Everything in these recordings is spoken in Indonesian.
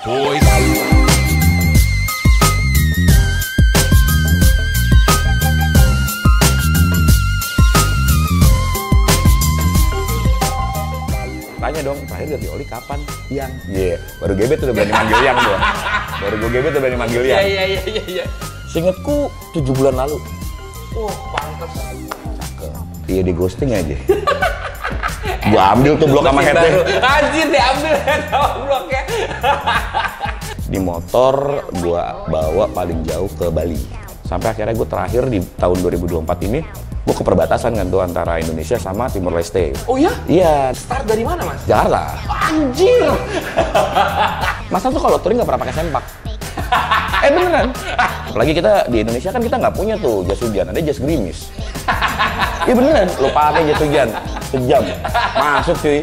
boys. Tanya dong, terakhir ganti oli kapan? Yang. Iya, baru gebet udah berani manggil yang gua. Baru gua gebet udah berani manggil yang. Iya. Seingetku 7 bulan lalu. Oh, pantes. Cakep. Iya, di ghosting aja. Gua ambil tuh blok sama headnya. Anjir, diambil head sama bloknya. Di motor gua bawa paling jauh ke Bali. Sampai akhirnya gua terakhir di tahun 2024 ini gua ke perbatasan kan tuh antara Indonesia sama Timor Leste. Oh ya? Iya. Start dari mana, Mas? Jakarta. Anjir. Masa tuh kalau touring nggak pernah pakai sempak? Beneran. Apalagi kita di Indonesia kan kita nggak punya tuh jas hujan, ada jas gerimis. Iya beneran, lo pakai jas hujan sejam masuk cuy.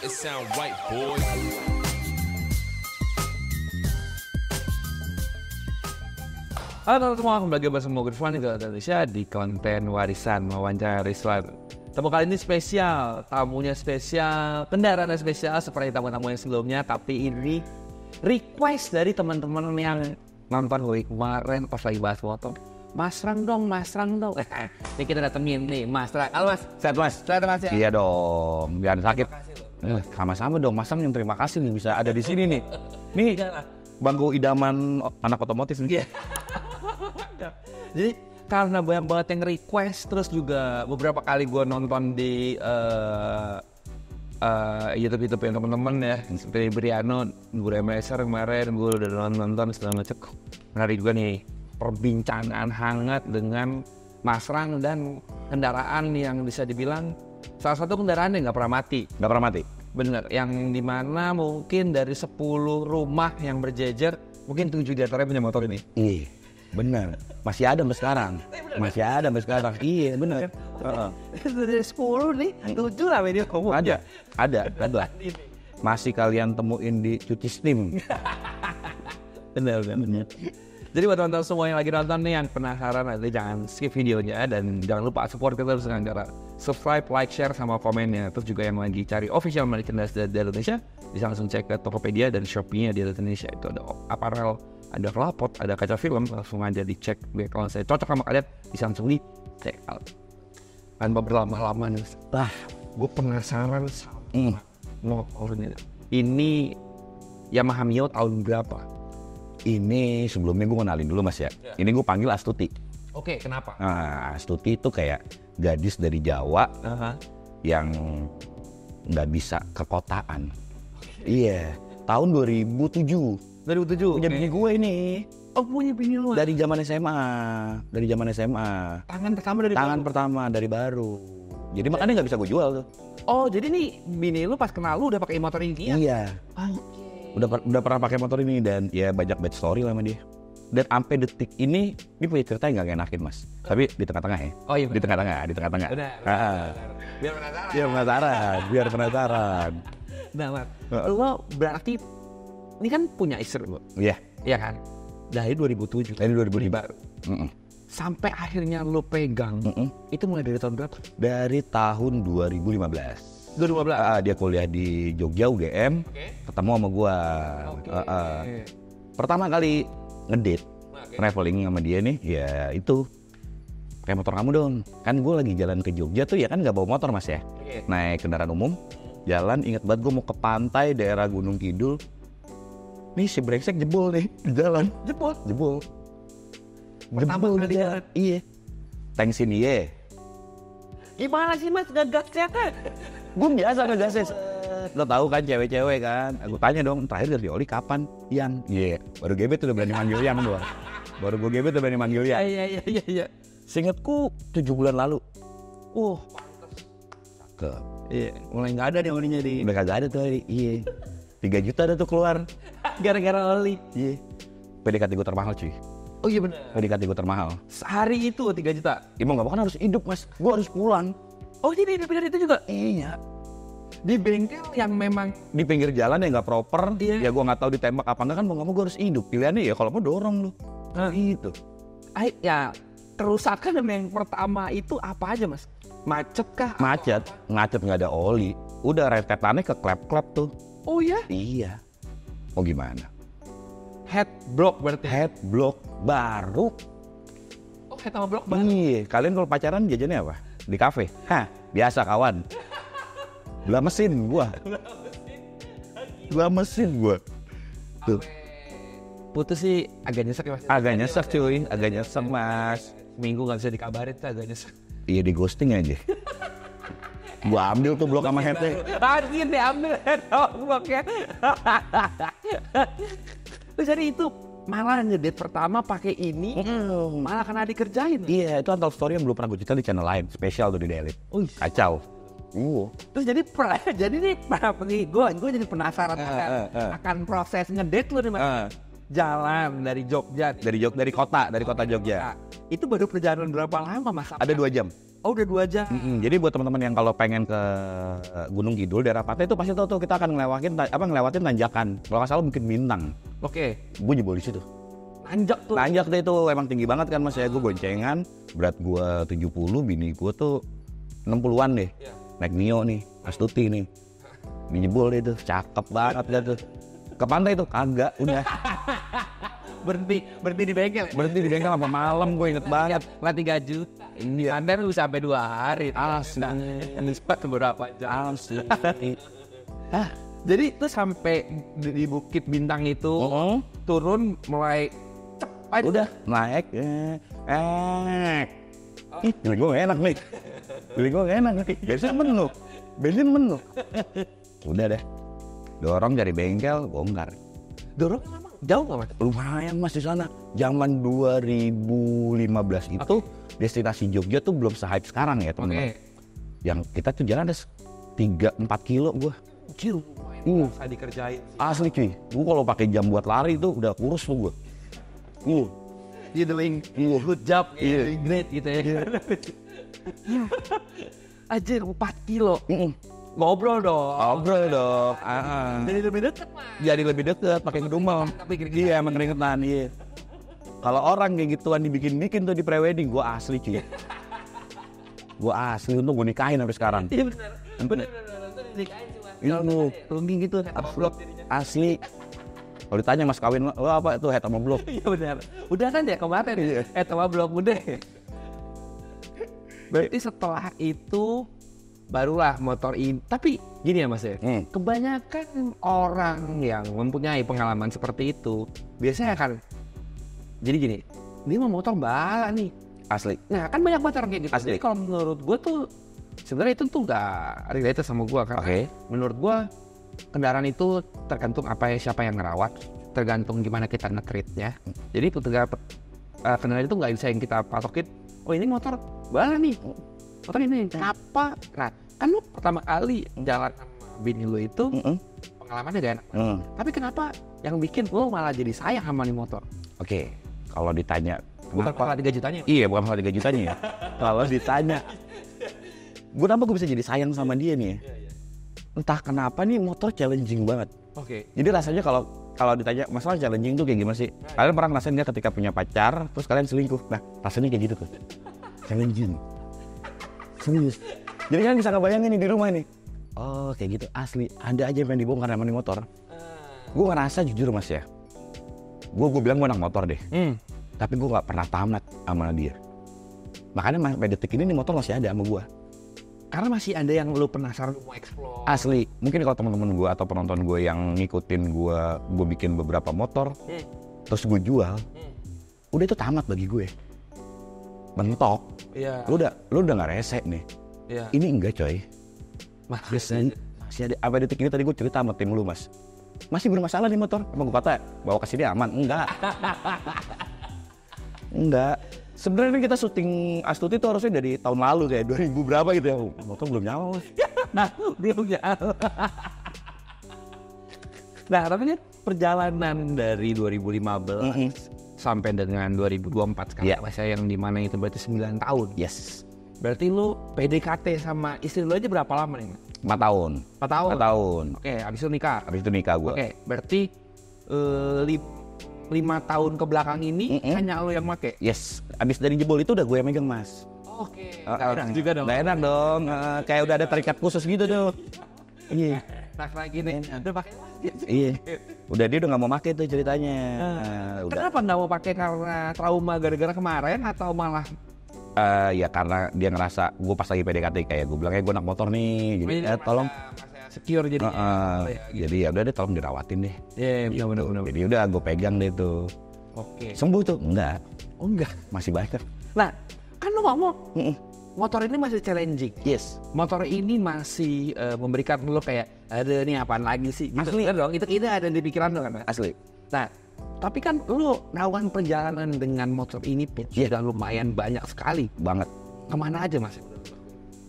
It sound right, boys. Halo teman-teman, kembali lagi bersama gue Rizwan di Indonesia di konten warisan wawancara Rizwan. Tamu kali ini spesial, tamunya spesial, kendaraannya spesial seperti tamu-tamu yang sebelumnya. Tapi ini request dari teman-teman yang nonton gue kemarin pas lagi bahas motor. Mas Rang dong. Ini kita datengin nih Mas Rang. Halo Mas, sehat Mas? Sehat Mas ya? Iya dong, jangan sakit. Sama-sama dong, Mas Sam yang terima kasih nih bisa ada di sini nih. Nih bangku idaman anak otomotif nih. Jadi karena banyak banget yang request, terus juga beberapa kali gue nonton di YouTube yang temen-temen ya, seperti Briano, Guru Emelaser kemarin, gue udah nonton segala macam. Menarik juga nih perbincangan hangat dengan Mas Rang dan kendaraan yang bisa dibilang salah satu kendaraan yang nggak pernah mati. Nggak pernah mati? Bener, yang dimana mungkin dari 10 rumah yang berjejer, mungkin 7 diantaranya punya motor ini. Iya, bener. Masih ada sampai sekarang. Masih ada sampai sekarang. Iya, bener. Dari 10 nih, 7 lah dia ngomong. Ada. Masih kalian temuin di cuci steam. Bener. Jadi buat teman-teman semua yang lagi nonton nih yang penasaran, nanti jangan skip videonya dan jangan lupa support kita dengan cara subscribe, like, share, sama komennya. Terus juga yang lagi cari official merchandise dari Indonesia bisa langsung cek ke Tokopedia dan Shopee-nya di Indonesia. Itu ada apparel, ada kelapot, ada kaca film, langsung aja dicek. Kalau saya cocok sama kalian bisa langsung di check out. Tanpa berlama-lama nih, gue penasaran sama motor ini Yamaha Mio tahun berapa? Ini sebelumnya gue kenalin dulu Mas ya. Ini gue panggil Astuti. Oke, kenapa? Nah, Astuti itu kayak gadis dari Jawa yang nggak bisa ke kotaan. Iya, tahun 2007. 2007? Punya bini gue ini. Oh, punya bini lu? Dari zaman SMA. Tangan pertama dari baru. Jadi makanya nggak bisa gue jual tuh. Oh, jadi nih bini lu pas kenal lu udah pakai motor ini ya? Iya. Udah pernah pakai motor ini dan ya banyak bad story lah sama dia. Dan sampai detik ini dia punya cerita yang nggak enakin Mas. Tapi di tengah-tengah ya. Oh iya. Di tengah-tengah. Benar. Biar penasaran. Nah, Mas, lo berarti ini kan punya istri lo. Iya. Iya kan? Dari 2007. Dari 2005. Baru. Sampai akhirnya lo pegang. Itu mulai dari tahun berapa? Dari tahun 2015. 2015. Dia kuliah di Jogja UGM, ketemu sama gua. Pertama kali ngedate, traveling sama dia nih, ya itu kayak motor kamu dong. Kan gua lagi jalan ke Jogja tuh ya kan nggak bawa motor Mas ya, naik kendaraan umum, jalan inget banget gua mau ke pantai daerah Gunung Kidul. Nih si brengsek jebol nih di jalan. Jebol. Pertama kali jalan. Iya. Thanksin iya. Gimana sih Mas gagasnya kan? Gue biasa ngegasnya. Lo tahu kan cewek-cewek kan. Aku tanya dong, terakhir ganti oli kapan? Yang. Iya. Baru gebet udah berani manggil yang doang. Baru gue gebet udah berani manggil yang. Iya. Seingetku 7 bulan lalu. Pantes. Cakep. Iya. Mulai nggak ada nih olinya di. Udah kagak ada tuh oli. Iya. 3 juta ada tuh keluar. Gara-gara oli. Iya. PDKT gue termahal cuy. Oh iya benar. PDKT gue termahal. Sehari itu 3 juta. Ya mau nggak mau kan harus hidup Mas. Gue harus pulang. Oh jadi di pinggir itu juga? Iya. Di bengkel yang memang di pinggir jalan ya nggak proper. Iya. Ya gue nggak tahu ditembak apa enggak kan mau nggak mau gue harus hidup. Pilihannya ya kalau mau dorong lu. Gitu. Ya kerusakan yang pertama itu apa aja Mas? Macet kah? Macet nggak ada oli. Udah rentetannya ke klep-klep tuh. Oh ya? Iya. Mau gimana? Head block berarti. Head block baru. Oh, head sama block baru. Iya, kalian kalau pacaran jajannya apa? Di kafe? Hah, biasa kawan. Belah mesin gua. Tuh. Putus sih agak nyesek ya Mas. Agak nyesek cuy, agak nyesek Mas. Minggu nggak bisa dikabarin tuh agak nyesek. Iya di ghosting aja. Gua ambil tuh blok sama headnya. Anjir diambil head sama bloknya. Terus jadi itu malah ngedate pertama pakai ini, malah karena dikerjain. Iya, itu untold story yang belum pernah gue cerita di channel lain, spesial tuh di The Elite. Kacau. Terus jadi nih gue jadi penasaran akan proses ngedate lu nih Mas. Jalan dari Jogja, Dari kota Jogja. itu baru perjalanan berapa lama Mas? Ada 2 jam. Oh udah 2 jam. Jadi buat teman-teman yang kalau pengen ke Gunung Kidul, daerah pantai itu pasti tahu tuh kita akan ngelewatin tanjakan. Kalau nggak salah mungkin Bintang. Oke. Gue jebol di situ. Nanjak tuh. Nanjak deh itu emang tinggi banget kan Mas ya. Gue boncengan, berat gue 70, bini gue tuh 60-an deh. Naik Mio nih, Astuti nih. Dijebol deh tuh, cakep banget dah tuh. Ke pantai tuh kagak, udah. Berhenti di bengkel. Berhenti di bengkel sampai malam, gue inget banget. Latih gaju. Anda lu sampai 2 hari. Asli. Sempat beberapa jam. Asli. Jadi itu sampai di Bukit Bintang itu turun mulai cepat. Udah naik. Gila gue gak enak nih. Bensin menu. Udah deh. Dorong dari bengkel, bongkar. Dorong lama? Jauh nggak Mas? Lumayan Mas di sana. Zaman 2015 itu destinasi Jogja tuh belum se-hype sekarang ya teman-teman. Yang kita tuh jalan ada 3-4 kilo gua. Kecil. Bisa dikerjain. Asli cuy. Gua kalau pakai jam buat lari tuh udah kurus tuh gua. You doing good job, doing great gitu ya. Anjir 4 kilo. Ngobrol dong. Jadi lebih dekat Mas. Jadi lebih deket pakai ngedumel. Iya emang keringetan iya. Kalau orang kayak gituan dibikin-bikin tuh di prewedding, gua asli cuy. Gua asli untuk gua nikahin sampai sekarang. Iya benar. Nikahin sih Mas. Itu rungging gitu asli. Kalau ditanya Mas kawin lo apa tuh head sama blok? Iya benar. Udah kan ya kemarin head sama blok udah. Berarti setelah itu barulah motor ini. Tapi gini ya Mas ya, kebanyakan orang yang mempunyai pengalaman seperti itu biasanya kan jadi gini, dia mau motor bala nih. Asli. Nah kan banyak banget orang kayak gitu. Asli. Jadi kalau menurut gue tuh sebenarnya itu tuh gak related sama gue karena menurut gue kendaraan itu tergantung siapa yang ngerawat, tergantung gimana kita nge-treatnya. Jadi kendaraan itu nggak bisa yang kita patokin. Oh ini motor bala nih. Motor ini apa? Nah, kan lu pertama kali jalan sama bini lu itu pengalamannya gak enak. Tapi kenapa yang bikin lu malah jadi sayang sama nih motor? Oke, kalau ditanya Bukan masalah 3 jutanya. Iya, bukan masalah 3 jutanya ya. Kalau ditanya kenapa gue bisa jadi sayang sama dia nih? Entah kenapa nih motor challenging banget. Jadi rasanya kalau ditanya masalah challenging tuh kayak gimana sih? Kalian pernah ngerasain nggak ketika punya pacar terus kalian selingkuh? Nah, rasanya kayak gitu tuh. Challenging. Serius. Jadi kan bisa ngebayangin nih di rumah nih. Oh kayak gitu asli. Ada aja yang pengen dibongkar sama nih motor. Gue ngerasa jujur Mas ya. Gue bilang gue anak motor deh. Tapi gue gak pernah tamat sama dia. Makanya sampai detik ini nih motor masih ada sama gue. Karena masih ada yang lu penasaran mau explore. Asli. Mungkin kalau teman-teman gue atau penonton gue yang ngikutin gue bikin beberapa motor. Terus gue jual. Udah itu tamat bagi gue. Mentok. Iya. Lu udah gak rese nih. Iya. Ini enggak coy. Masih ada. Apa detik ini tadi gue cerita sama tim lu Mas. Masih bermasalah nih motor. Emang gue kata bawa ke sini aman? Enggak. Enggak. Sebenarnya kita syuting Astuti itu harusnya dari tahun lalu kayak 2000 berapa gitu ya. Motor belum nyala Mas. Nah, belum nyala. Nah, tapi kan perjalanan dari 2015 sampai dengan 2024 sekarang saya yang dimana itu berarti 9 tahun. Yes. Berarti lu PDKT sama istri lu aja berapa lama nih? 4 tahun. 4 tahun? 4 tahun. Oke, abis itu nikah? Abis itu nikah gue. Oke, berarti 5 tahun ke belakang ini hanya lu yang make? Yes. Abis dari jebol itu udah gue yang megang Mas. Oke. Nggak enak juga dong. Nggak enak dong. Kayak udah ada terikat khusus gitu tuh. Iya. Nah lagi nih, udah pakai. Iya. Udah dia udah nggak mau pakai tuh ceritanya. Udah. Kenapa nggak mau pakai karena trauma gara-gara kemarin atau malah? Ya karena dia ngerasa gue pas lagi PDKT kayak gue bilangnya gue anak motor nih, jadi tolong. Secure jadi. Jadi ya udah deh tolong dirawatin deh. Iya benar. Jadi udah gue pegang deh tuh. Oke. Sembuh tuh? Enggak. Oh enggak. Masih banyak. Nah, kan lo ngomong motor ini masih challenging. Yes. Motor ini masih memberikan lo kayak ada nih apaan lagi sih? Gitu. Asli. Kan dong, itu ada di pikiran lo kan? Asli. Nah, tapi kan lo melakukan perjalanan dengan motor ini pun sudah lumayan banyak sekali. Banget. Kemana aja mas?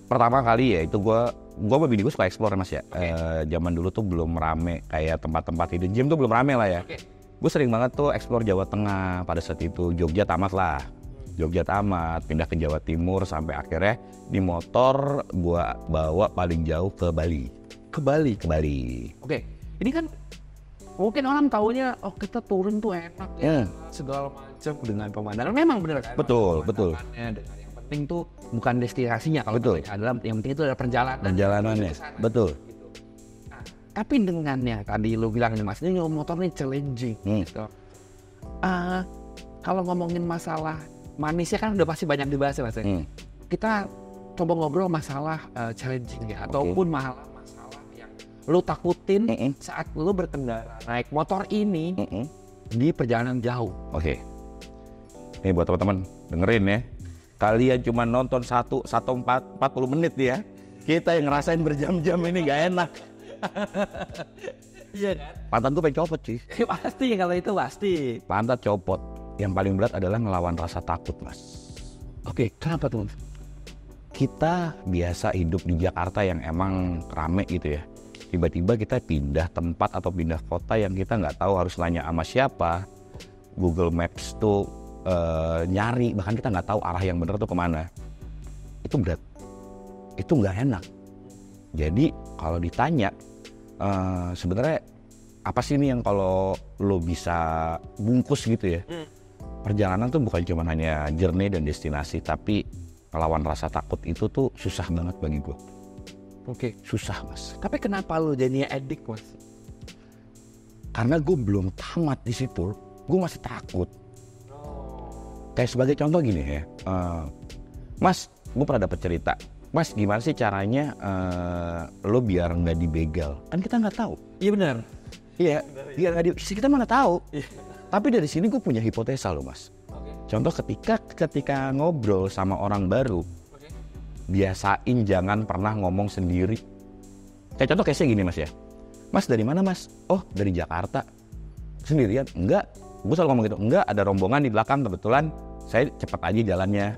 Pertama kali ya itu gue sama bini gue suka explore mas ya. Zaman dulu tuh belum rame kayak tempat-tempat hidden gem tuh belum rame lah ya. Gue sering banget tuh explore Jawa Tengah pada saat itu. Jogja tamat lah. Jogja tamat, pindah ke Jawa Timur sampai akhirnya di motor gue bawa paling jauh ke Bali. Ke Bali? Ke Bali. Oke, ini kan mungkin orang taunya, oh kita turun tuh enak ya, segala macam dengan pemandangan. Memang bener kan? Betul. Dengan yang penting tuh bukan destinasinya kalau Betul. adalah yang penting itu adalah perjalanan. Perjalanannya, betul. Nah, tapi dengannya tadi lu bilang nih mas, ini motor nih challenging. Gitu. Kalau ngomongin masalah manisnya kan udah pasti banyak dibahas ya mas. Kita coba ngobrol masalah challenging ya, ataupun masalah yang lu takutin saat lu berkendara naik motor ini di perjalanan jauh. Oke. Nih buat teman-teman dengerin ya. Kalian cuma nonton 40 menit ya. Kita yang ngerasain berjam-jam ini gak enak. Iya kan? Pantat gue pengen copot sih. Pasti kalau itu pasti. Pantat copot. Yang paling berat adalah ngelawan rasa takut mas. Oke, kenapa tuh? Kita biasa hidup di Jakarta yang emang rame gitu ya. Tiba-tiba kita pindah tempat atau pindah kota yang kita nggak tahu harus nanya sama siapa. Google Maps tuh nyari, bahkan kita nggak tahu arah yang bener tuh kemana. Itu berat. Itu nggak enak. Jadi kalau ditanya sebenarnya apa sih ini yang kalau lo bisa bungkus gitu ya? Perjalanan tuh bukan cuma hanya journey dan destinasi, tapi melawan rasa takut itu tuh susah banget bagi gue. Oke. Susah mas. Tapi kenapa lo jadinya edik mas? Karena gue belum tamat di situ, gue masih takut. Kayak sebagai contoh gini ya, mas, gue pernah dapet cerita. Mas, gimana sih caranya lo biar nggak dibegal? Kan kita nggak tahu. Iya benar. Iya, biar nggak kita mana tahu. Tapi dari sini gue punya hipotesa loh mas. Contoh ketika ngobrol sama orang baru, biasain jangan pernah ngomong sendiri. Kayak contoh case-nya gini mas ya. Mas dari mana mas? Oh dari Jakarta. Sendirian? Enggak. Gue selalu ngomong gitu. Enggak, ada rombongan di belakang kebetulan. Saya cepat aja jalannya.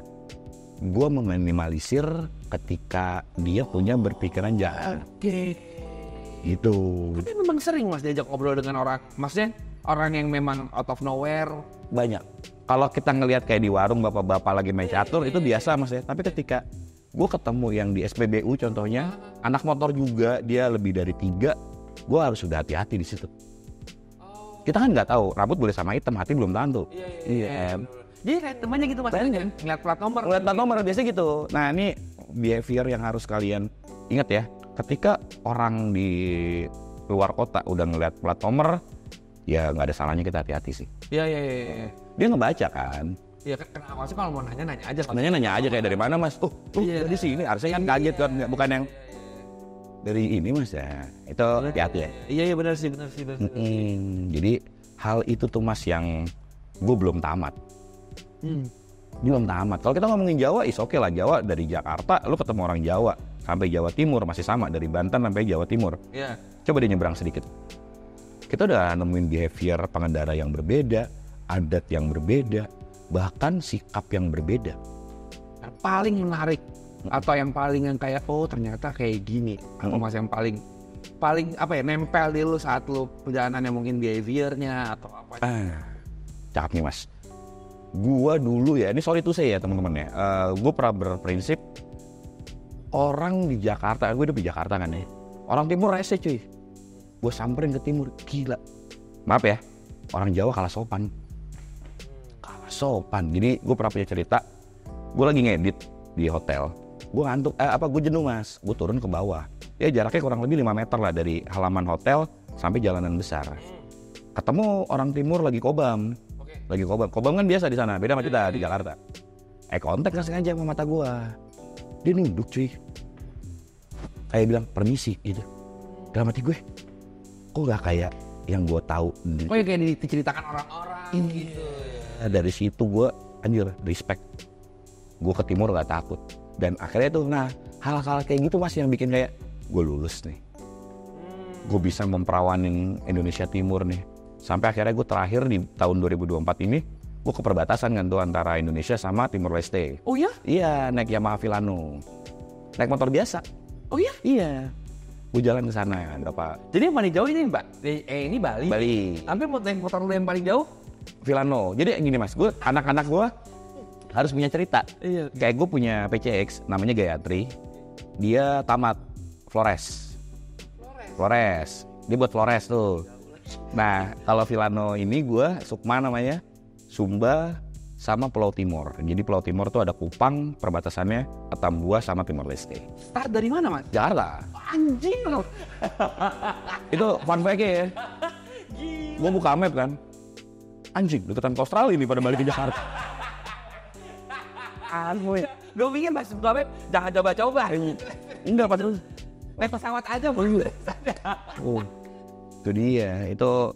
Gue meminimalisir ketika dia punya berpikiran jahat. Gitu. Tapi memang sering mas diajak ngobrol dengan orang. Maksudnya orang yang memang out of nowhere. Banyak. Kalau kita ngelihat kayak di warung bapak-bapak lagi main catur itu biasa mas ya. Tapi ketika gue ketemu yang di SPBU contohnya, anak motor juga dia lebih dari 3, gue harus sudah hati-hati di situ. Kita kan nggak tahu rambut boleh sama hitam, hati belum tentu. Iya. Jadi kayak temannya gitu mas. Ngeliat plat nomor. Ngeliat plat nomor biasa gitu. Nah ini behavior yang harus kalian ingat ya. Ketika orang di luar kota udah ngeliat plat nomor, ya nggak ada salahnya kita hati-hati sih. Iya. Dia ngebaca kan. Iya kenapa sih kalau mau nanya aja. Nanya aja kayak dari mana mas? Dari sini. Harusnya kan kaget kan, bukan yang dari ini mas ya. Itu hati-hati ya. Iya benar sih. Jadi hal itu tuh mas yang gue belum tamat. Belum tamat. Kalau kita ngomongin Jawa, is oke lah. Jawa dari Jakarta, lo ketemu orang Jawa sampai Jawa Timur masih sama, dari Banten sampai Jawa Timur. Iya. Coba dia nyebrang sedikit. Kita udah nemuin behavior pengendara yang berbeda, adat yang berbeda, bahkan sikap yang berbeda. Yang paling menarik atau yang paling yang kayak oh ternyata kayak gini. Atau mas yang paling apa ya nempel di lu saat lu perjalanan yang mungkin behaviornya atau apa? Cakep nih mas. Gua dulu ya, ini sorry to say ya teman-teman ya. Gue pernah berprinsip orang di Jakarta, gue udah di Jakarta kan ya. Orang timur rese cuy. Gue samperin ke timur, gila. Maaf ya, orang Jawa kalah sopan. Jadi gue pernah punya cerita. Gue lagi ngedit di hotel. Gue ngantuk, gue jenuh mas. Gue turun ke bawah. Ya jaraknya kurang lebih 5 meter lah dari halaman hotel sampai jalanan besar. Ketemu orang timur lagi kobam. Lagi kobam. Kobam kan biasa di sana, beda sama kita di Jakarta. Kontak nggak sengaja sama mata gue. Dia nunduk cuy. Kayak bilang permisi gitu. Dalam hati gue, kok gak kayak yang gue tahu. Oh ya kayak diceritakan orang-orang gitu ya. Dari situ gue anjir respect. Gue ke timur gak takut. Dan akhirnya tuh hal-hal kayak gitu mas yang bikin kayak gue lulus nih. Gue bisa memperawanin Indonesia Timur nih. Sampai akhirnya gue terakhir di tahun 2024 ini gue ke perbatasan kan tuh antara Indonesia sama Timor Leste. Oh ya? Iya, naik Yamaha Filano. Naik motor biasa. Oh ya? Iya. Gue jalan ke sana ya, berapa? Jadi yang paling jauh ini Mbak? Ini Bali. Bali. Sampai motor lu yang paling jauh? Filano. Jadi gini mas, gue anak-anak gue harus punya cerita. Iya. Kayak gue punya PCX, namanya Gayatri. Dia tamat Flores. Dia buat Flores tuh. Nah, kalau Filano ini gue Sukma namanya, Sumba sama Pulau Timur. Jadi Pulau Timur tuh ada Kupang, perbatasannya Atambua sama Timor Leste. Start dari mana mas? Jakarta. Anjing loh. Itu fun fact ya. Gue buka map kan. Anjing, deketan ke Australia nih pada balik ke Jakarta. Ya. Gue pikir mas Mbak jangan coba-coba. Enggak, pas terus. Naik pesawat aja bu. Itu dia. Itu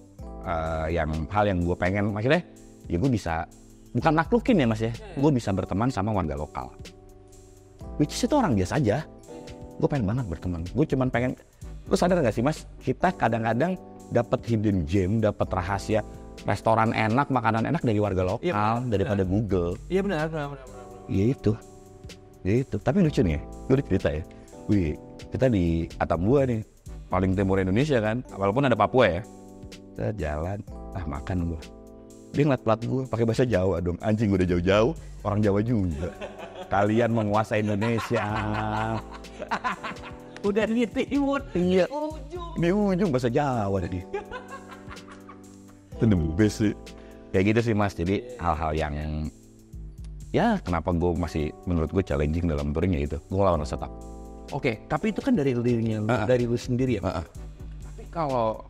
yang hal yang gue pengen. Maksudnya, ya gue bisa bukan naklukin ya mas ya. Gue bisa berteman sama warga lokal. Which is itu orang biasa aja. Gue pengen banget berteman. Gue cuman pengen. Lu sadar gak sih mas? Kita kadang-kadang dapat hidden gem, dapat rahasia restoran enak, makanan enak dari warga lokal daripada Google. Iya benar. Ya itu. Tapi lucu nih ya. Gue udah cerita ya. Wih, kita di Atambua nih, paling timur Indonesia kan. Walaupun ada Papua ya. Kita jalan, makan gue. Dia ngeliat plat gue pakai bahasa Jawa dong. Anjing, gue udah jauh-jauh, orang Jawa juga. Kalian menguasai Indonesia. Udah di timur. Iya. Ini ujung bahasa Jawa tadi. Itu the best sih. Kayak gitu sih mas. Jadi hal-hal yang ya kenapa gue masih menurut gue challenging dalam touring ya itu. Gue lawan rasa takut. Oke, tapi itu kan dari dirinya, dari lu sendiri ya. Tapi kalau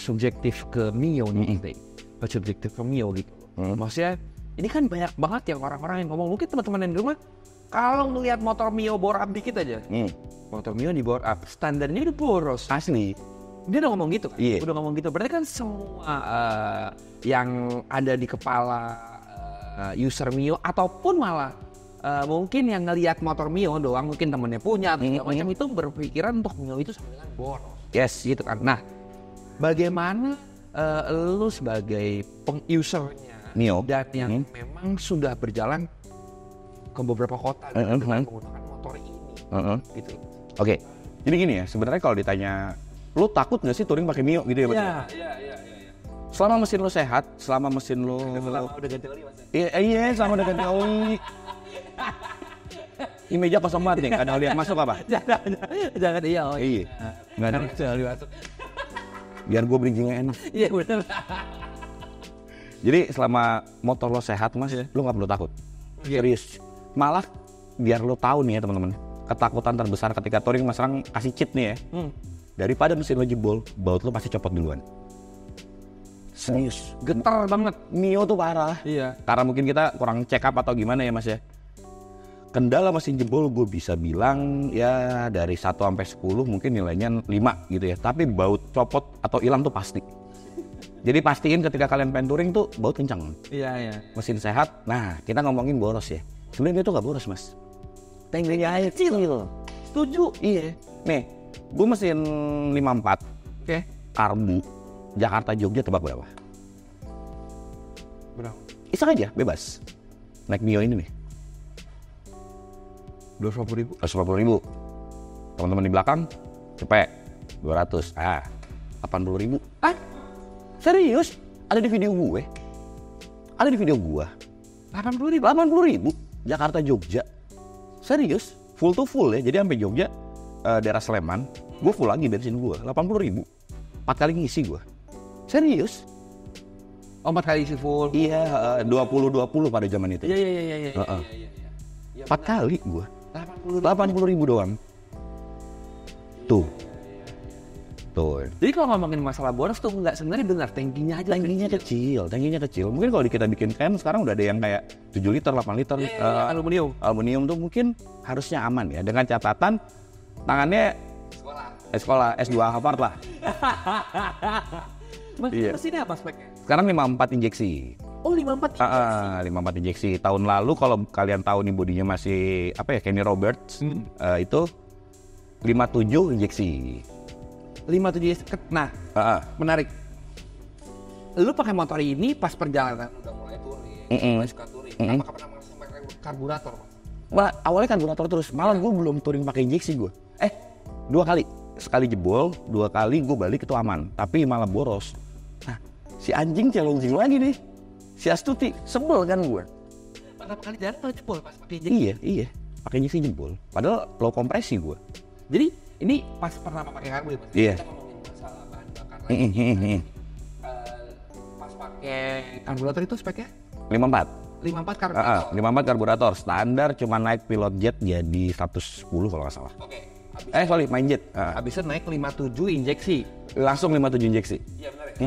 subjektif ke Mio nih, subjektif ke Mio gitu. Maksudnya ini kan banyak banget ya orang-orang yang ngomong, mungkin teman-teman yang di rumah kalau ngelihat motor Mio bore up dikit aja, motor Mio di bore up, standarnya udah boros. Asli. Dia udah ngomong gitu kan? Iya. Udah ngomong gitu. Berarti kan semua yang ada di kepala user Mio ataupun malah mungkin yang ngelihat motor Mio doang, mungkin temennya punya atau macam itu berpikiran untuk Mio itu sama dengan boros. Yes. Gitu kan. Nah, bagaimana lu sebagai peng-usernya Mio dan yang memang sudah berjalan ke beberapa kota dengan menggunakan motor ini gitu. Oke. Jadi gini ya, sebenarnya kalau ditanya lu takut nggak sih touring pakai Mio gitu ya? Iya. Selama mesin lu sehat, selama mesin lu Selama udah ganti oli mas. Iya, selama udah ganti oli. Ini meja kosong banget nih, ada oli yang masuk apa? Jangan iya. Iya. Nggak ada. Oli masuk. Biar gue bridging-nya enak. Iya benar. Jadi selama motor lo sehat mas, lu nggak perlu takut. Serius. Malah biar lo tahu nih ya teman-teman, ketakutan terbesar ketika touring mas Rang kasih cheat nih ya. Daripada mesin lo jebol, baut lo pasti copot duluan. Serius. Getar banget. Mio tuh parah. Iya. Karena mungkin kita kurang check up atau gimana ya mas ya. Kendala mesin jebol gue bisa bilang ya dari 1 sampai 10 mungkin nilainya 5 gitu ya. Tapi baut copot atau hilang tuh pasti. Jadi pastiin ketika kalian pengen touring tuh baut kencang. Iya. Mesin sehat. Nah, kita ngomongin boros ya. Sebenarnya itu nggak boros mas. Tankinya air kecil gitu. Setuju. Iya. Nih, gue mesin 54. Oke. Karbu. Jakarta Jogja tebak berapa? Berapa? Iseng aja, bebas. Naik Mio ini nih. 250.000. 150.000. Teman-teman di belakang cepet 200. 80.000. Serius? Ada di video gue. 80.000. Jakarta Jogja. Serius? Full to full ya. Jadi sampai Jogja daerah Sleman, gue full lagi bensin gue. 80.000. 4 kali ngisi gue. Serius? Oh, 4 kali isi full. Iya, 20-20 pada zaman itu. Iya. Heeh. 4 kali gua. 80.000 doang. Tuh. Jadi kalau ngomongin masalah boros tuh nggak, sebenarnya benar, tankinya aja. Tankinya kecil. Mungkin kalau kita bikin can sekarang udah ada yang kayak 7 liter, 8 liter. Aluminium tuh mungkin harusnya aman ya. Dengan catatan tangannya sekolah S2 Harvard lah. Mas, Iya. mesinnya apa speknya? Sekarang 54 injeksi. Oh, 54 injeksi. 54 injeksi. Tahun lalu kalau kalian tahu nih bodinya masih apa ya, Kenny Roberts, itu 57 injeksi. 57 injeksi. Nah, menarik. Lu pakai motor ini pas perjalanan udah mulai touring, mulai suka touring. Apakah pernah pakai karburator? Wah, awalnya karburator terus. Malah gue belum touring pakai injeksi gue. 2 kali. Sekali jebol, 2 kali gue balik itu aman. Tapi malah boros. Nah, si anjing challenging lagi nih. Si Astuti, sebel kan gue. Pertama kali jalan malah jebol pas pakai injeksi? Iya. Pakai injeksi jebol. Padahal low kompresi gue. Jadi, ini pas pertama pakai karbu ya, Mas? Iya. Kita ngomongin masalah bahan bakar lagi. Pas pakai karburator itu speknya? 54. 54 karburator? 54 karburator. Standar cuma naik pilot jet jadi 110 kalau nggak salah. Oke. Sorry, main jet. Habisnya naik 57 injeksi. Langsung 57 injeksi. Iya benar ya?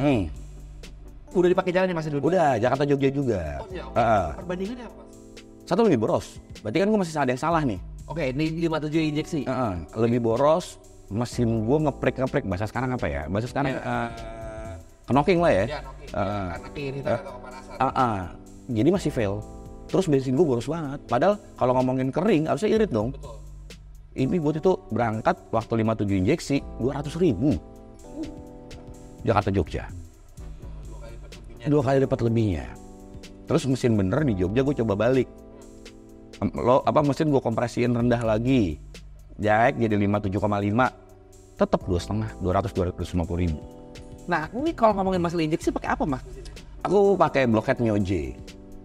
Udah dipakai jalan ya Mas dulu? Udah, Jakarta Jogja juga. Oh iya, perbandingannya apa Mas? Satu lebih boros. Berarti kan gue masih ada yang salah nih. Oke, ini 57 injeksi. Lebih boros. Mesin gue ngeprek. Bahasa sekarang apa ya? Bahasa sekarang knocking lah ya. Iya, knocking. Karena keiritan atau kepanasan. Jadi masih fail. Terus bensin gue boros banget. Padahal kalau ngomongin kering harusnya irit dong. Betul. Ini buat itu berangkat waktu 57 injeksi 200.000. Jakarta Jogja. 2 kali dapat lebihnya. Terus mesin bener di Jogja gue coba balik. Mesin gue kompresiin rendah lagi. Jack jadi 57,5. Tetap 250.000. Nah, ini kalau ngomongin masalah injeksi pakai apa Mas? Aku pakai blockhead Mio J.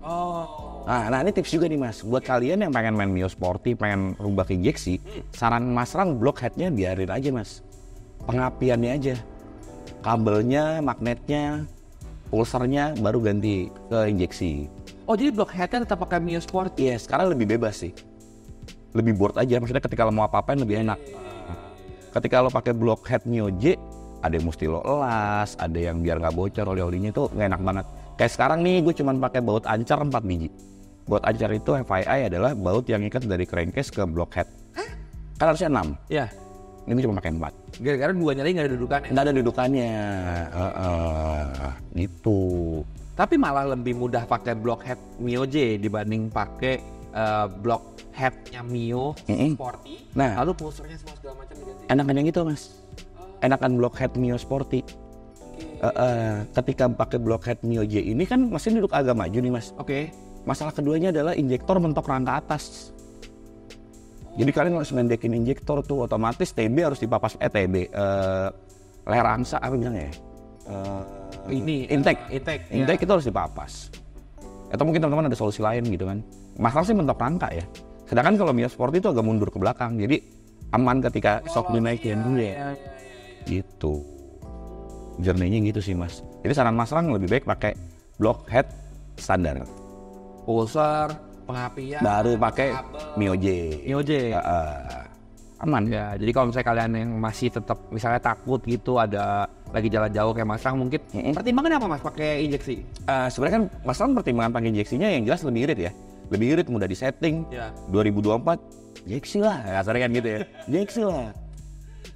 Oh. Nah ini tips juga nih Mas. Buat kalian yang pengen main Mio Sporty, pengen rubah ke injeksi, saran Mas Rang blockheadnya biarin aja Mas. Pengapiannya aja. Kabelnya, magnetnya, pulsernya baru ganti ke injeksi. Oh, jadi blockheadnya tetap pakai Mio Sport? Iya, sekarang lebih bebas sih. Lebih board aja, maksudnya ketika lo mau apa-apain lebih enak. Ketika lo pakai blockhead Mio J, ada yang mesti lo elas, ada yang biar nggak bocor oli-olinya itu nggak enak banget. Kayak sekarang nih, gue cuma pakai baut ancar 4 biji. Baut ancar itu FYI adalah baut yang ikat dari crankcase ke blockhead. Kan harusnya 6. Iya. Ini gue cuma pakai 4. Gara-gara duanya lagi nggak ada dudukannya? Nggak ada dudukannya. Gitu. Tapi malah lebih mudah pakai blockhead Mio J dibanding pakai blockheadnya Mio Sporty. Nah, lalu pulsernya semua segala macam diganti. enakan yang itu Mas. Enakan blockhead Mio Sporty. Ketika pakai blockhead Mio J ini kan mesin duduk agak maju nih Mas. Oke. Masalah keduanya adalah injektor mentok rangka atas. Jadi kalian harus mendekin injektor tuh, otomatis TB harus dipapas. Leher angsa apa bilangnya ya? Intake itu harus dipapas. Atau mungkin teman-teman ada solusi lain gitu kan. Masalah sih mentok rangka ya. Sedangkan kalau Mio Sport itu agak mundur ke belakang, jadi aman ketika shock dinaikin dulu ya. Gitu. Journey-nya gitu sih Mas. Jadi saran Mas Rang lebih baik pakai blockhead standar. Pulser, pengapian, Baru pakai Mio J. Mio J. Aman. Ya, jadi kalau misalnya kalian yang masih tetap misalnya takut gitu, ada lagi jalan jauh kayak Mas Rang mungkin pertimbangannya apa Mas pakai injeksi? Sebenarnya kan Mas Rang pertimbangan pakai injeksinya yang jelas lebih irit ya. Lebih irit, mudah disetting. Ya. 2024 injeksi lah, kasarnya kan gitu ya. Injeksi lah.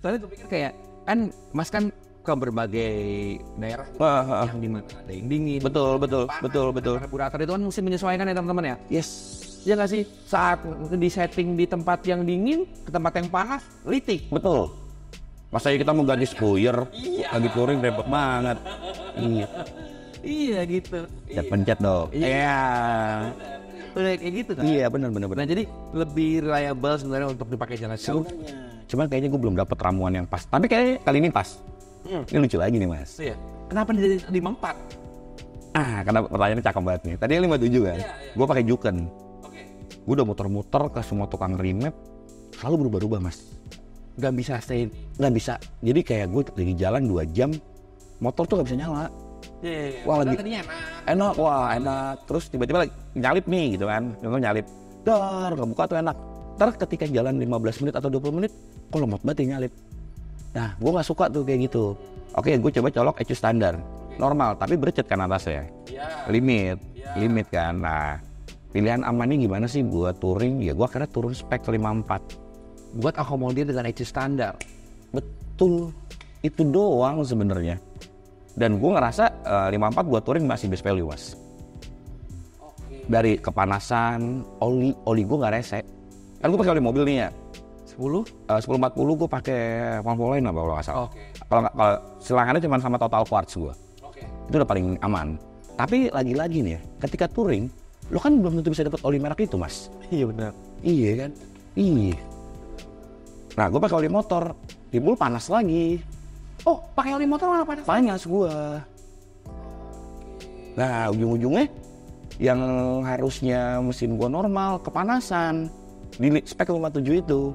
Soalnya gue pikir kayak kan Mas kan ke berbagai daerah gitu, yang dimana ada yang dingin. Betul. Karburator itu kan mesti menyesuaikan ya teman-teman ya. Yes. Ya nggak sih, saat di setting di tempat yang dingin ke tempat yang panas, litik. Betul. Masa kita mau ganti spoiler, lagi touring repot banget. Iya gitu. Pencet dong. Iya. Udah kayak gitu kan. Iya benar. Nah jadi lebih reliable sebenarnya untuk dipakai jalan jauh. Cuman kayaknya gue belum dapet ramuan yang pas. Tapi kayaknya kali ini pas. Ini lucu lagi nih Mas. Iya. Kenapa di 54? Karena pertanyaannya cakep banget nih. Tadi 57 kan. Gue pakai Juken. Gue udah muter-muter ke semua tukang remap, selalu berubah-ubah Mas. Gak bisa stay. Gak bisa. Jadi kayak gue lagi jalan 2 jam, motor tuh gak bisa nyala. Wah lagi Tadinya enak, wah enak. Terus tiba-tiba lagi nyalip nih gitu kan. Contoh nyalip. Dar, nggak buka tuh enak. Ntar ketika jalan 15 menit atau 20 menit, kok lemot banget ya nyalip. Nah, gue nggak suka tuh kayak gitu. Oke, gue coba colok ECU standar. Normal, tapi bercet kan atasnya. Limit kan. Nah, pilihan amannya gimana sih buat touring? Ya gue akhirnya turun spek 54. buat akomodir dengan ECU standar. Betul, itu doang sebenarnya. Dan gue ngerasa 54 buat touring masih best value, Mas. Dari kepanasan, oli gue nggak rese. Kan gue pakai oli mobil nih ya. 1040 gue pakai Valvoline apa kalau nggak salah. Kalau silangannya cuma sama Total Quartz gue. Itu udah paling aman. Tapi lagi-lagi nih ya, ketika touring, lo kan belum tentu bisa dapat oli merek itu, Mas. Iya benar. Iya kan? Iya. Nah, gue pakai oli motor, timbul panas lagi. Oh, pakai oli motor malah panas. Panas gua. Nah, ujung-ujungnya yang harusnya mesin gua normal kepanasan di spek 57 itu.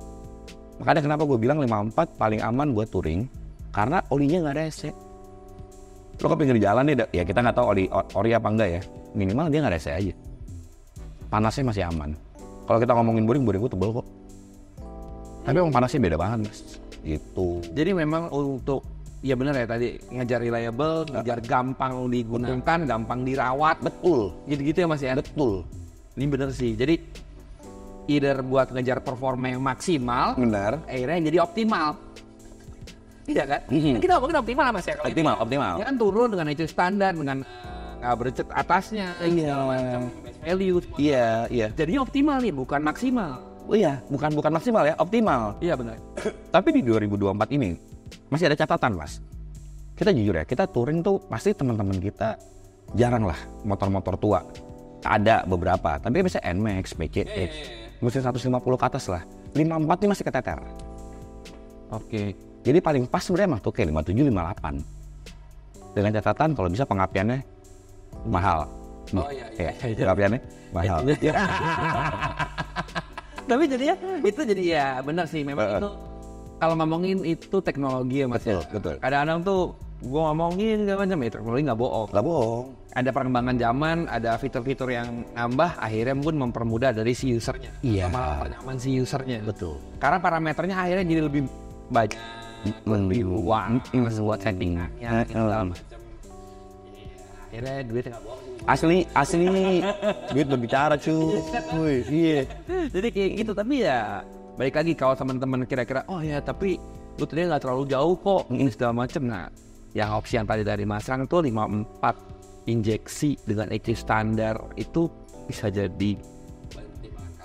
Makanya kenapa gue bilang 54 paling aman buat touring karena olinya nggak rese. Lo ke pinggir jalan nih, ya kita nggak tahu ori apa enggak ya. Minimal dia nggak rese aja. Panasnya masih aman. Kalau kita ngomongin boring gue tebel kok. Tapi emang panasnya beda banget, Mas. Gitu. Jadi memang untuk ya benar ya tadi ngejar reliable, ngejar gampang digunakan, gampang dirawat, Betul. gitu-gitu ya Mas ya. Betul. Ini bener sih. Jadi either buat ngejar performa yang maksimal, Benar. akhirnya jadi optimal. Iya kan? Mhm. Kita ngomongin optimal Mas ya. Kalau Optimal. ya kan turun dengan ECU standar dengan nggak bercet atasnya, Iya. best value. Iya. Jadinya optimal nih, bukan maksimal. Oh iya, bukan maksimal ya, optimal. Iya benar. Tapi di 2024 ini masih ada catatan, Mas. Kita jujur ya, kita touring tuh pasti teman-teman kita jarang lah motor-motor tua. Ada beberapa, tapi biasanya NMAX, PCX, mesin 150 ke atas lah. 54 ini masih keteter. Oke. Jadi paling pas sebenarnya mah tuh kayak 57, 58. Dengan catatan kalau bisa pengapiannya mahal. Oh iya. Pengapiannya mahal. Tapi jadinya itu jadi ya benar sih memang itu kalau ngomongin itu teknologi ya Mas. Betul. Kadang-kadang tuh gua ngomongin segala macam ya teknologi nggak bohong. Nggak bohong. Ada perkembangan zaman, ada fitur-fitur yang nambah akhirnya pun mempermudah dari si usernya. Iya. Sama nyaman si usernya. Betul. Karena parameternya akhirnya jadi lebih banyak. Lebih luang buat settingannya segala macam. Akhirnya duitnya nggak bohong. Asli duit berbicara cuy. Iya. Jadi kayak gitu, tapi ya balik lagi kalau teman-teman kira-kira oh ya tapi lu tadi nggak terlalu jauh kok ini segala macem. Nah yang opsi yang tadi dari Mas Rang tuh 54 injeksi dengan ECU standar itu bisa jadi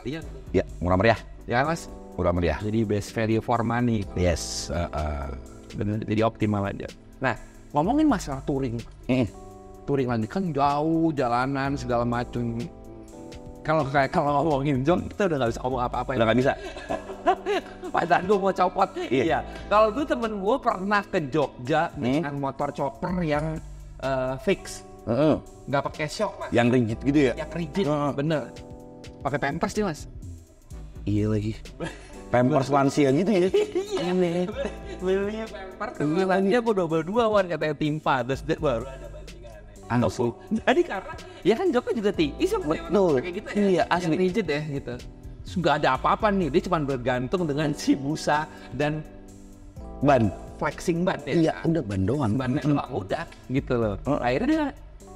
kalian Ya, murah meriah. ya Mas, Murah meriah. jadi best value for money. Yes. Bener, jadi optimal aja. Nah ngomongin masalah touring lagi kan jauh jalanan segala macam. Kalau ngomongin John kita udah nggak bisa ngomong apa-apa Udah nggak bisa. Padahal gue mau copot. Iya. Kalau tuh temen gue pernah ke Jogja dengan motor chopper yang fix, nggak pakai shock Mas. Yang rigid gitu ya? Yang rigid, bener. Pakai pampers sih Mas. Iya lagi. Pampers lansia gitu ya? Iya nih. Belinya pampers. Dia gue double-2 wan katanya timpa, terus dia baru ada bandingannya. Asli. Jadi karena ya kan joknya juga tinggi sih. Betul. Kayak gitu ya. Iya asli. Yang rigid ya gitu. Terus nggak ada apa-apa nih, dia cuma bergantung dengan si busa dan Ban. flexing ban ya. Iya udah ban doang. Bannya doang udah gitu loh. Akhirnya dia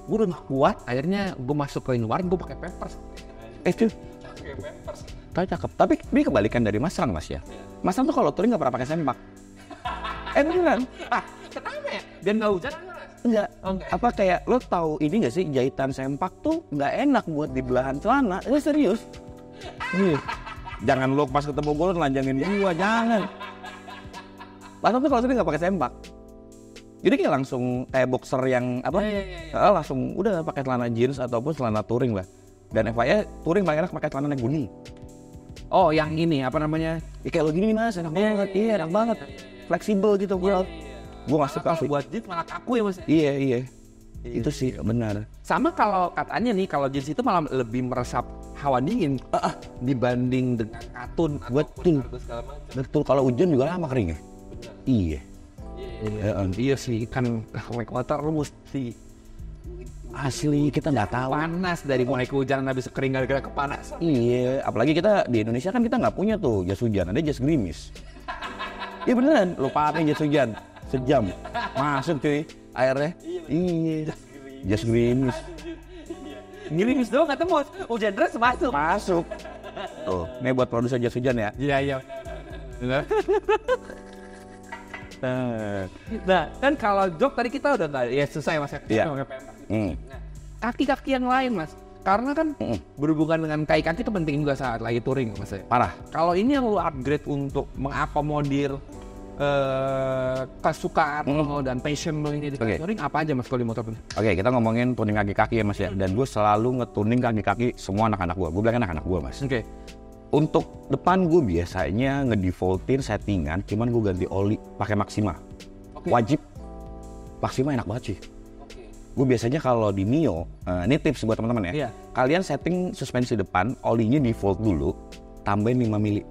gue udah gak kuat, akhirnya gue masuk ke luar gue pakai pampers. Cuy. Tapi cakep. Tapi ini kebalikan dari Mas Rang Mas ya. Mas Rang tuh kalau touring nggak pernah pakai sempak. Beneran? Kenapa ya? Dan nggak hujan Mas? Enggak. Enggak. Apa kayak lo tahu ini nggak sih jahitan sempak tuh nggak enak buat di belahan celana? Serius? Nih. Jangan lo pas ketemu gue lo telanjangin gua, jangan. Mas Rang tuh kalau touring nggak pakai sempak. Jadi kayak langsung kayak boxer yang apa? Langsung udah pakai celana jeans ataupun celana touring lah. Dan FYI touring paling enak pakai celana yang kuning. Oh yang ini apa namanya? Ya kayak lo gini Mas, enak banget. Iya, enak banget. Fleksibel gitu gue. Gue nggak suka sih. Buat jeans malah kaku ya Mas. Iya. Itu sih benar. Sama kalau katanya nih kalau jeans itu malah lebih meresap hawa dingin dibanding dengan katun. Betul. Betul, kalau hujan juga lama kering ya. Iya. Iya sih kan naik motor lu mesti Asli kita nggak tahu. Panas dari mulai kehujanan habis kering gara-gara kepanasan. Iya, apalagi kita di Indonesia kan kita nggak punya tuh jas hujan, ada jas gerimis. Iya beneran, lo pakai jas hujan sejam, masuk cuy airnya. Iya, jas gerimis. Gerimis doang kata Mos, hujan deras masuk. Masuk. Tuh, ini buat produser jas hujan ya. Iya. Nah, kan kalau jok tadi kita udah nggak, ya selesai Mas. Iya. Kaki-kaki yang lain Mas, karena kan berhubungan dengan kaki-kaki itu penting juga saat lagi touring Mas ya. Parah. Kalau ini yang lu upgrade untuk mengakomodir kesukaan lo dan passion lo ini di touring apa aja Mas kalau di motor ini? Oke, kita ngomongin tuning kaki-kaki ya Mas ya. Dan gue selalu ngetuning kaki-kaki semua anak-anak gue. Gue bilang anak-anak gue Mas. Oke. Untuk depan gue biasanya ngedefaultin settingan, cuman gue ganti oli pakai Maxima. Wajib. Maxima enak banget sih. Gue biasanya kalau di Mio, ini tips buat teman-teman ya. Iya. Kalian setting suspensi depan, olinya default dulu, tambahin 5 mili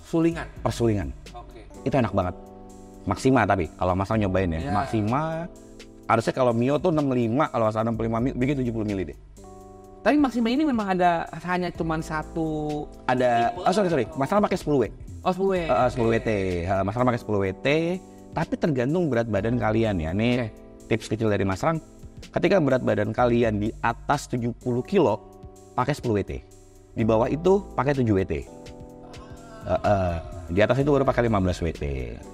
Sulingan. per sulingan. Oke. Itu enak banget. Maxima tapi kalau Mas Al nyobain ya. Iya. Maxima harusnya kalau Mio tuh 65, kalau Mas Al 65 mili, bikin 70 mili deh. Tapi Maxima ini memang ada hanya cuman satu. Ada, sorry, Mas Al pakai 10W. Oh 10W. 10WT, Mas Al pakai 10WT, tapi tergantung berat badan kalian ya. Nih tips kecil dari Mas Rang, ketika berat badan kalian di atas 70 kilo, pakai 10WT. Di bawah itu pakai 7WT. Di atas itu baru pakai 15WT.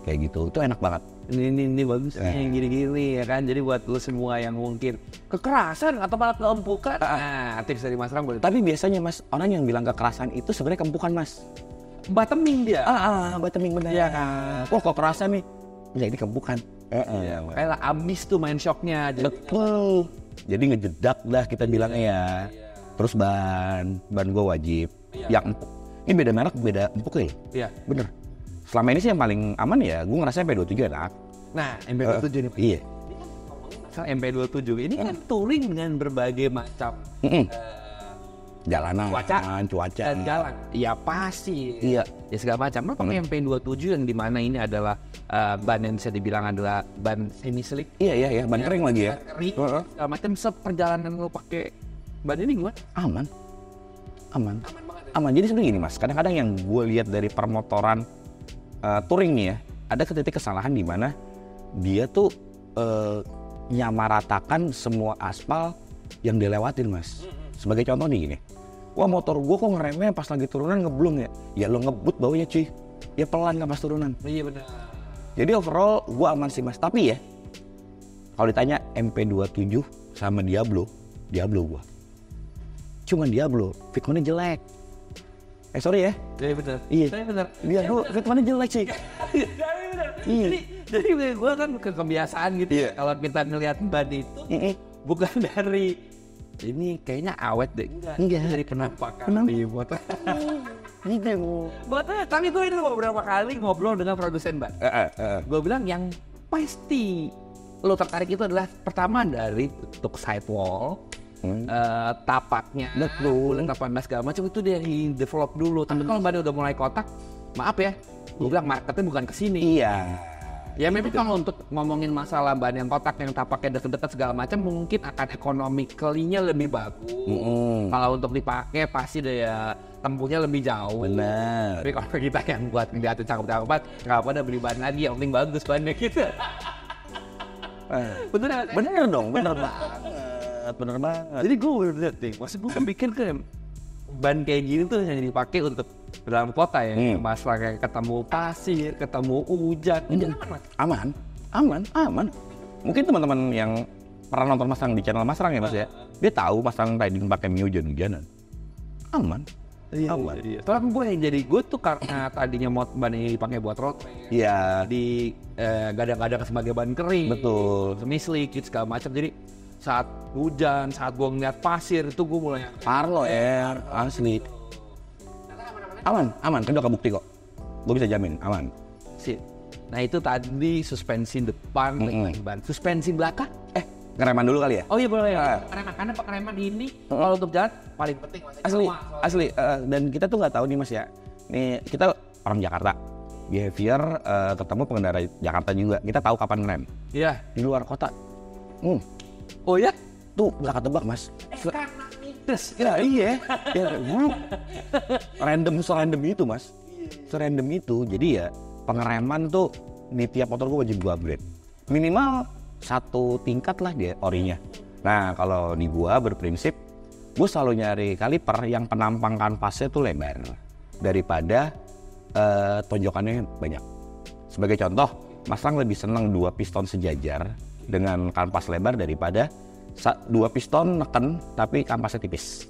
Kayak gitu, itu enak banget. Ini bagus yang gini-gini ya kan. Jadi buat lu semua yang mungkin kekerasan atau malah keempukan, nah tips dari Mas Rang boleh. Tapi biasanya Mas, orang yang bilang kekerasan itu sebenarnya kempukan Mas. Bottoming dia. Bottoming bener. Iya kan. Wah kok kekerasan nih? Ya ini kempukan. Kayak abis tuh main shocknya. Betul. Jadi ngejedak dah kita bilangnya ya. Terus ban gue wajib. Yang empuk. Ini beda merek, beda empuk ya. Iya. Bener. Selama ini sih yang paling aman ya, gue ngerasa MP27 enak. Nah, MP27 nih. Iya. Misal MP27 ini kan touring dengan berbagai macam jalanan, cuaca. dan jalan. Ya pasti. Iya. Ya segala macam. Lo pakai MP27 yang dimana ini adalah ban yang bisa dibilang adalah ban semi slick. Iya, ban kering lagi ya. Kering. Segala macam seperjalanan lo pakai ban ini gimana? Aman. Jadi sebenarnya gini Mas, kadang-kadang yang gue lihat dari permotoran touring nih ya, ada titik kesalahan di mana dia tuh nyamaratakan semua aspal yang dilewatin Mas. Sebagai contoh nih gini, wah motor gue kok ngeremnya pas lagi turunan ngeblung ya? Ya lo ngebut baunya cuy, ya pelan kan pas turunan. Iya benar. Jadi overall gue aman sih Mas, tapi ya kalau ditanya MP27 sama Diablo gue. Cuman Diablo, fitmentnya jelek. Sorry ya. Iya benar. Iya. Saya benar. Diablo fitmentnya jelek sih. Iya. Jadi gue kan kebiasaan gitu. Iya. Kalau kita ngelihat ban itu bukan dari ini kayaknya awet deh. Enggak. Dari penampakan di motor. Tapi gue ini beberapa kali ngobrol dengan produsen ban. Gue bilang yang pasti lo tertarik itu adalah pertama dari bentuk sidewall, tapaknya, tapak segala macam itu dia yang develop dulu. Tapi kalau bannya udah mulai kotak, maaf ya, gue bilang marketnya bukan kesini. Iya. Ya memang kalau untuk ngomongin masalah ban yang kotak, yang tapaknya deket-deket segala macam, mungkin akan economically-nya lebih bagus. Kalau untuk dipakai pasti daya tempuhnya lebih jauh. Benar. Tapi kalau kita yang buat ngeliatin cakep-cakep, nggak apa-apa udah beli ban lagi, yang penting bagus bannya gitu. Bener dong, bener banget. Jadi gue lihat nih, maksud gue pikir kan ban kayak gini tuh hanya dipakai untuk dalam kota ya, masalah kayak ketemu pasir, ketemu hujan, aman. Mungkin teman-teman yang pernah nonton Mas Rang di channel Mas Rang ya Mas ya, dia tahu Mas Rang riding pakai Mio hujan-hujanan, aman. Iya. Soalnya gue yang jadi gue tuh karena tadinya ban ini dipakai buat road, iya, di gadang-gadang sebagai ban kering, betul, slick gitu segala macam. Jadi saat hujan, saat gue ngeliat pasir itu gue mulai parlo air asli. Aman, kedua kebukti kok. Gue bisa jamin, aman. Sip. Nah itu tadi suspensi depan, ban. Suspensi belakang? Ngereman dulu kali ya? Oh iya boleh ya. Karena pengereman ini kalau untuk jalan paling penting. Asli. Dan kita tuh nggak tahu nih Mas ya. Nih kita orang Jakarta, behavior ketemu pengendara Jakarta juga. Kita tahu kapan ngerem. Iya. Di luar kota, Oh ya? Tuh nggak ketebak mas. Karena midas. Ya iya, ya, serandom itu mas, serandom itu. Jadi ya pengereman tuh di tiap motor gue wajib gue upgrade. Minimal 1 tingkat lah dia orinya. Nah kalau di gue berprinsip, gue selalu nyari kaliper yang penampang kanvasnya tuh lebar daripada tonjokannya banyak. Sebagai contoh, Mas Rang lebih seneng 2 piston sejajar dengan kanvas lebar daripada 2 piston neken tapi kanvasnya tipis.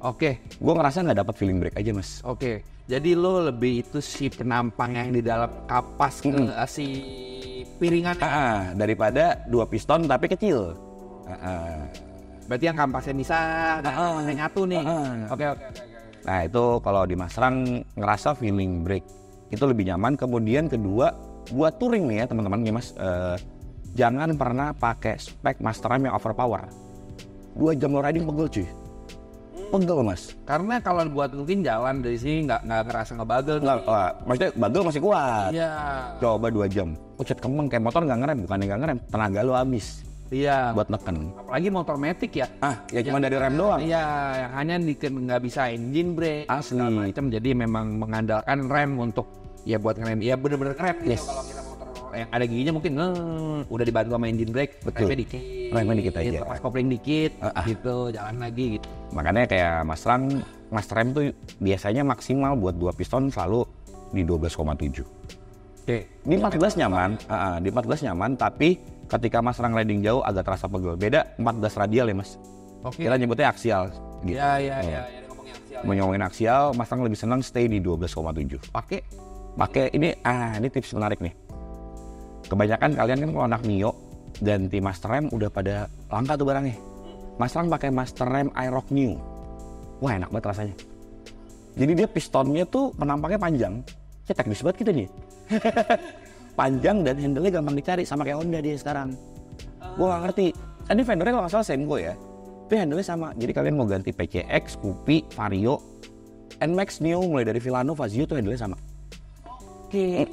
Oke. Gue ngerasa nggak dapat feeling brake aja mas. Oke. Jadi lo lebih itu si penampang yang di dalam kapas ke si piringan. Daripada 2 piston tapi kecil. Berarti yang kampasnya bisa nyatu nih. Oke. Nah itu kalau di Mas Rang ngerasa feeling brake itu lebih nyaman. Kemudian kedua, buat touring nih ya teman-teman nih mas, jangan pernah pakai spek master rem yang overpower. 2 jam lo riding pegel cuy. Pegel mas. Karena kalau buat mungkin jalan dari sini nggak ngerasa ngebagel. Maksudnya bagel masih kuat. Iya. Coba 2 jam. Cet kemeng kayak motor nggak ngerem, bukannya nggak ngerem, tenaga lo habis. Iya. Buat neken. Apalagi motor matic ya. Ya cuma dari rem doang. Iya, yang hanya nggak bisa engine brake. Asli. Macam jadi memang mengandalkan rem untuk ya buat ngerem. Ya bener-bener ngerem. Yes. Gitu. Kalau kita motor yang ada giginya mungkin udah dibantu sama engine brake. Betul. Remnya dikit aja. Pas kopling dikit, gitu, jalan lagi gitu. Makanya kayak Mas Rang, master rem tuh biasanya maksimal buat 2 piston selalu di 12,7. Oke. Di 14 nyaman, di 14 nyaman, tapi ketika Mas Rang riding jauh agak terasa pegel. Beda 14 radial ya mas. Oke. Kita nyebutnya aksial. Gitu. Iya. Ngomongin aksial. Ngomongin aksial, Mas Rang lebih senang stay di 12,7. Pakai ini tips menarik nih. Kebanyakan kalian kan kalau anak Mio ganti master rem udah pada langka tuh barangnya. Mas Rang pakai master rem Aerox New. Wah enak banget rasanya. Jadi dia pistonnya tuh penampangnya panjang. Teknis banget gitu nih. Panjang dan handle-nya gampang dicari sama kayak Honda dia sekarang. Gue gak ngerti. Ini vendornya kalau gak salah Senko ya. Tapi handle-nya sama. Jadi kalian mau ganti PCX, Scoopy, Vario, NMAX New mulai dari Villano, Fazio tuh handle-nya sama. Oke.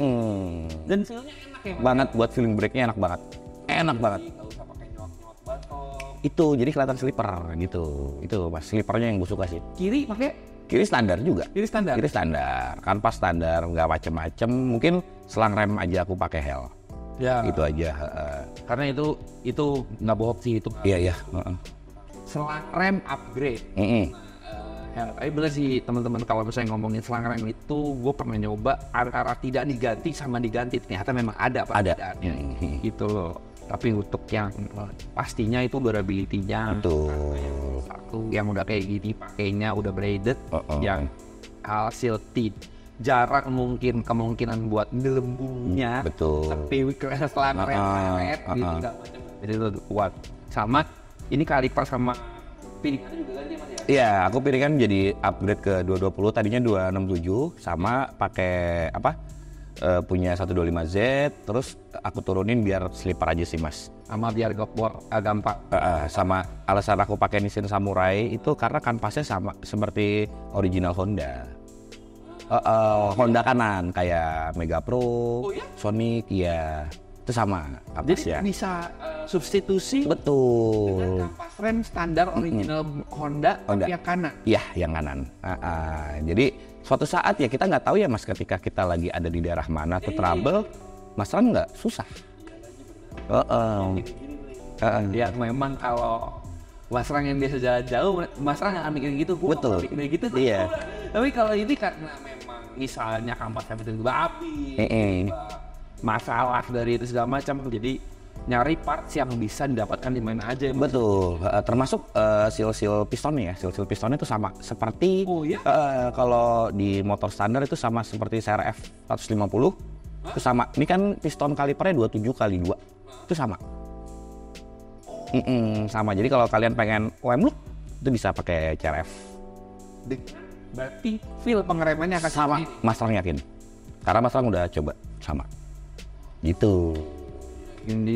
Dan feel-nya enak ya. Banget buat feeling brake-nya enak banget. Enak banget. Gak usah pakai nyot-nyot batok. Itu jadi kelihatan slipper gitu. Itu mas slippernya yang gue suka sih. Kiri standar juga. Kiri standar. Kanvas standar, nggak macem-macem. Mungkin selang rem aja aku pakai Hell. Ya. Gitu aja. Karena itu nggak bohong sih itu. Iya. Selang rem upgrade. Tapi bener sih teman-teman kalau misalnya ngomongin selang rem itu, gue pernah nyoba antara tidak diganti sama diganti. Ternyata memang ada perbedaannya. Gitu loh. Tapi untuk yang pastinya itu durability-nya. Betul. Satu yang udah kayak gini pakainya udah braided, yang hasil jarang mungkin kemungkinan buat gelembungnya. Betul. Tapi selang rem gitu nggak macam. Jadi itu kuat. Sama ini kaliper sama piringan juga ganti mas ya? Iya, aku piringan jadi upgrade ke 220, tadinya 267 sama pakai punya 125Z, terus aku turunin biar slipper aja sih mas. Sama biar gampang. Sama alasan aku pakai Nissan Samurai itu karena kanvasnya sama seperti original Honda. Honda kanan kayak Mega Pro, Sonic ya. Itu sama Jadi kanvasnya. bisa substitusi Betul. dengan kanvas rem standar original Honda. Yang kanan. Iya, yang kanan. Jadi suatu saat ya kita nggak tahu ya mas, ketika kita lagi ada di daerah mana tuh trouble, mas Rang nggak susah. Ya memang kalau Mas Rang yang biasa jalan jauh, Mas Rang nggak mikirin gitu. Betul. Mikirin gitu. Iya. Tapi kalau ini karena memang misalnya kampasnya betul api, masalah dari itu segala macam, jadi nyari parts yang bisa didapatkan di mana aja. Betul, termasuk seal pistonnya ya. Seal pistonnya itu sama seperti kalau di motor standar itu sama seperti CRF 150. Itu sama. Ini kan piston kalipernya 27x2. Itu sama. Sama. Jadi kalau kalian pengen OM look itu bisa pakai CRF. Berarti feel pengeremannya akan sama. Mas Rang yakin. Karena Mas Rang udah coba sama. Gitu. Ini.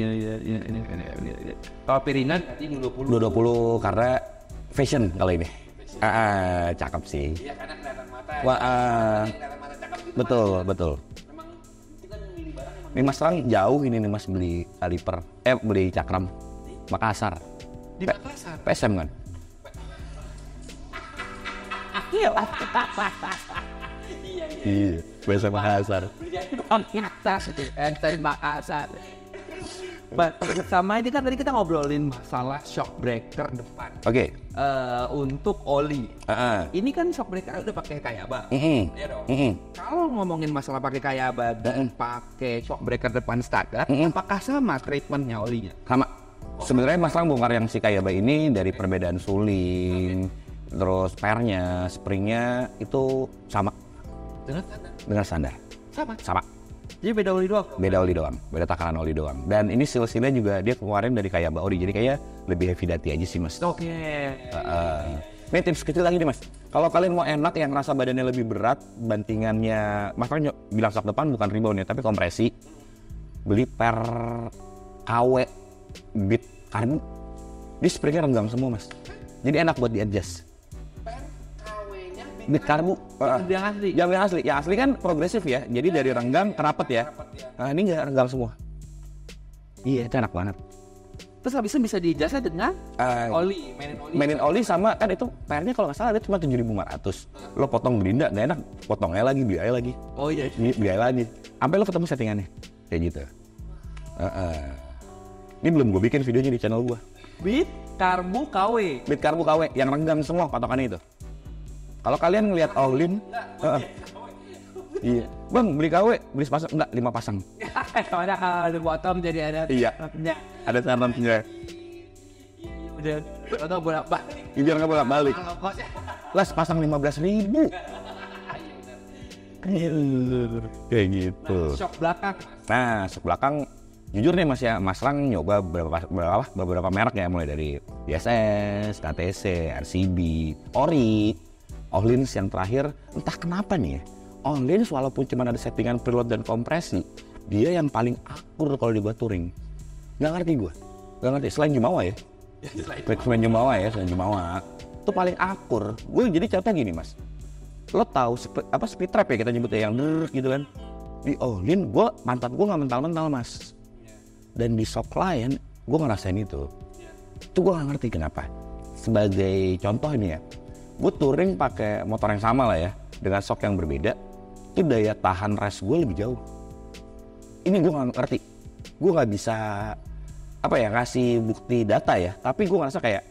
Kalau piringan ini 220 karena fashion kali ini. Cakep sih. Iya, karena kelihatan mata. Kelihatan mata cakep gitu. Betul. Memang kita memilih barang yang Ini Mas Rang jauh ini nih Mas beli kaliper, beli cakram Makassar. Di Makassar. PSM kan? Iya. Iya, PSM Makassar. Dari Makassar. Sama ini kan tadi kita ngobrolin masalah shock breaker depan. Oke. Untuk oli. Heeh. Ini kan shock breaker udah pakai Kayaba. Iya dong. Kalau ngomongin masalah pakai Kayaba dan pakai shock breaker depan standar, apakah sama treatmentnya olinya? Sama. Sebenarnya Mas Lang bongkar yang si Kayaba ini dari perbedaan suling, terus pernya, springnya itu sama dengan standar. Sama. Jadi beda oli doang? Beda oli doang, beda takaran oli doang. Dan ini seal-sealnya juga dia keluarin dari Kayaba ori, jadi kayak lebih heavy duty aja sih Mas. Oke. Ini tips kecil lagi nih Mas. Kalau kalian mau enak yang rasa badannya lebih berat, bantingannya, Mas Lang bilang sak depan bukan rebound ya, tapi kompresi. Beli per KW bit karbu. Di springnya renggang semua Mas. Jadi enak buat di-adjust. Bit karbu, Yang asli. yang asli, ya asli kan progresif ya. Jadi dari renggang ke rapet ya. Nah ini nggak renggang semua. Iya itu enak banget. Terus habis itu bisa dijasa dengan oli, Mainin oli sama kan itu PR-nya kalau nggak salah dia cuma 7.500. Lo potong gerinda nggak enak, potongnya lagi, beli aja lagi. Oh iya. Beli aja lagi. Sampai lo ketemu settingannya kayak gitu. Ini belum gue bikin videonya di channel gue. Bit karbu KW. Bit karbu KW yang renggang semua patokannya itu. Kalau kalian ngelihat All-in, iya, bang beli KW, beli sepasang enggak 5 pasang. Soalnya kalau ada bottom jadi ada. Iya. Ada sarapnya. Udah atau berapa? Biar nggak bolak balik. Lah sepasang 15.000. Kayak gitu. Shock belakang. Nah, shock belakang jujur nih Mas ya, Mas Lang nyoba beberapa merek ya, mulai dari DSS, KTC, RCB, Ori, All-in yang terakhir, entah kenapa nih ya, All-in walaupun cuma ada settingan preload dan kompresi, dia yang paling akur kalau dibuat touring. Nggak ngerti gue, nggak ngerti. Selain Jumawa ya, selain Jumawa, itu paling akur. Gue jadi contoh gini Mas, lo tahu speed trap ya kita nyebutnya yang gitu kan. Di All-in gue pantat gue nggak mental Mas. Dan di shock lain gue ngerasain itu gue nggak ngerti kenapa. Sebagai contoh ini ya, gue touring pakai motor yang sama lah ya, dengan shock yang berbeda, itu daya tahan race gue lebih jauh. Ini gue nggak ngerti, gue nggak bisa ngasih bukti data ya, tapi gue ngerasa kayak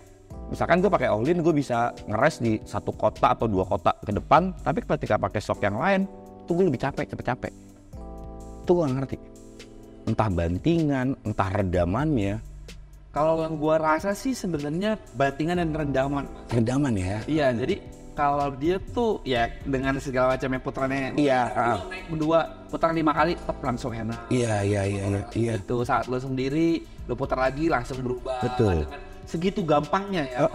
misalkan gue pakai All-in gue bisa nge-race di 1 kota atau 2 kota ke depan, tapi ketika pakai shock yang lain tuh gue lebih cepet-capek. Itu gue nggak ngerti, entah bantingan, entah redamannya. Kalau yang gua rasa sih sebenarnya bantingan dan Redaman ya. Iya, jadi kalau dia tuh ya dengan segala macam putarannya. Iya. Berdua putaran 5 kali tetap langsung enak. Iya. Itu saat lo sendiri lo putar lagi langsung berubah. Betul. Dengan segitu gampangnya ya.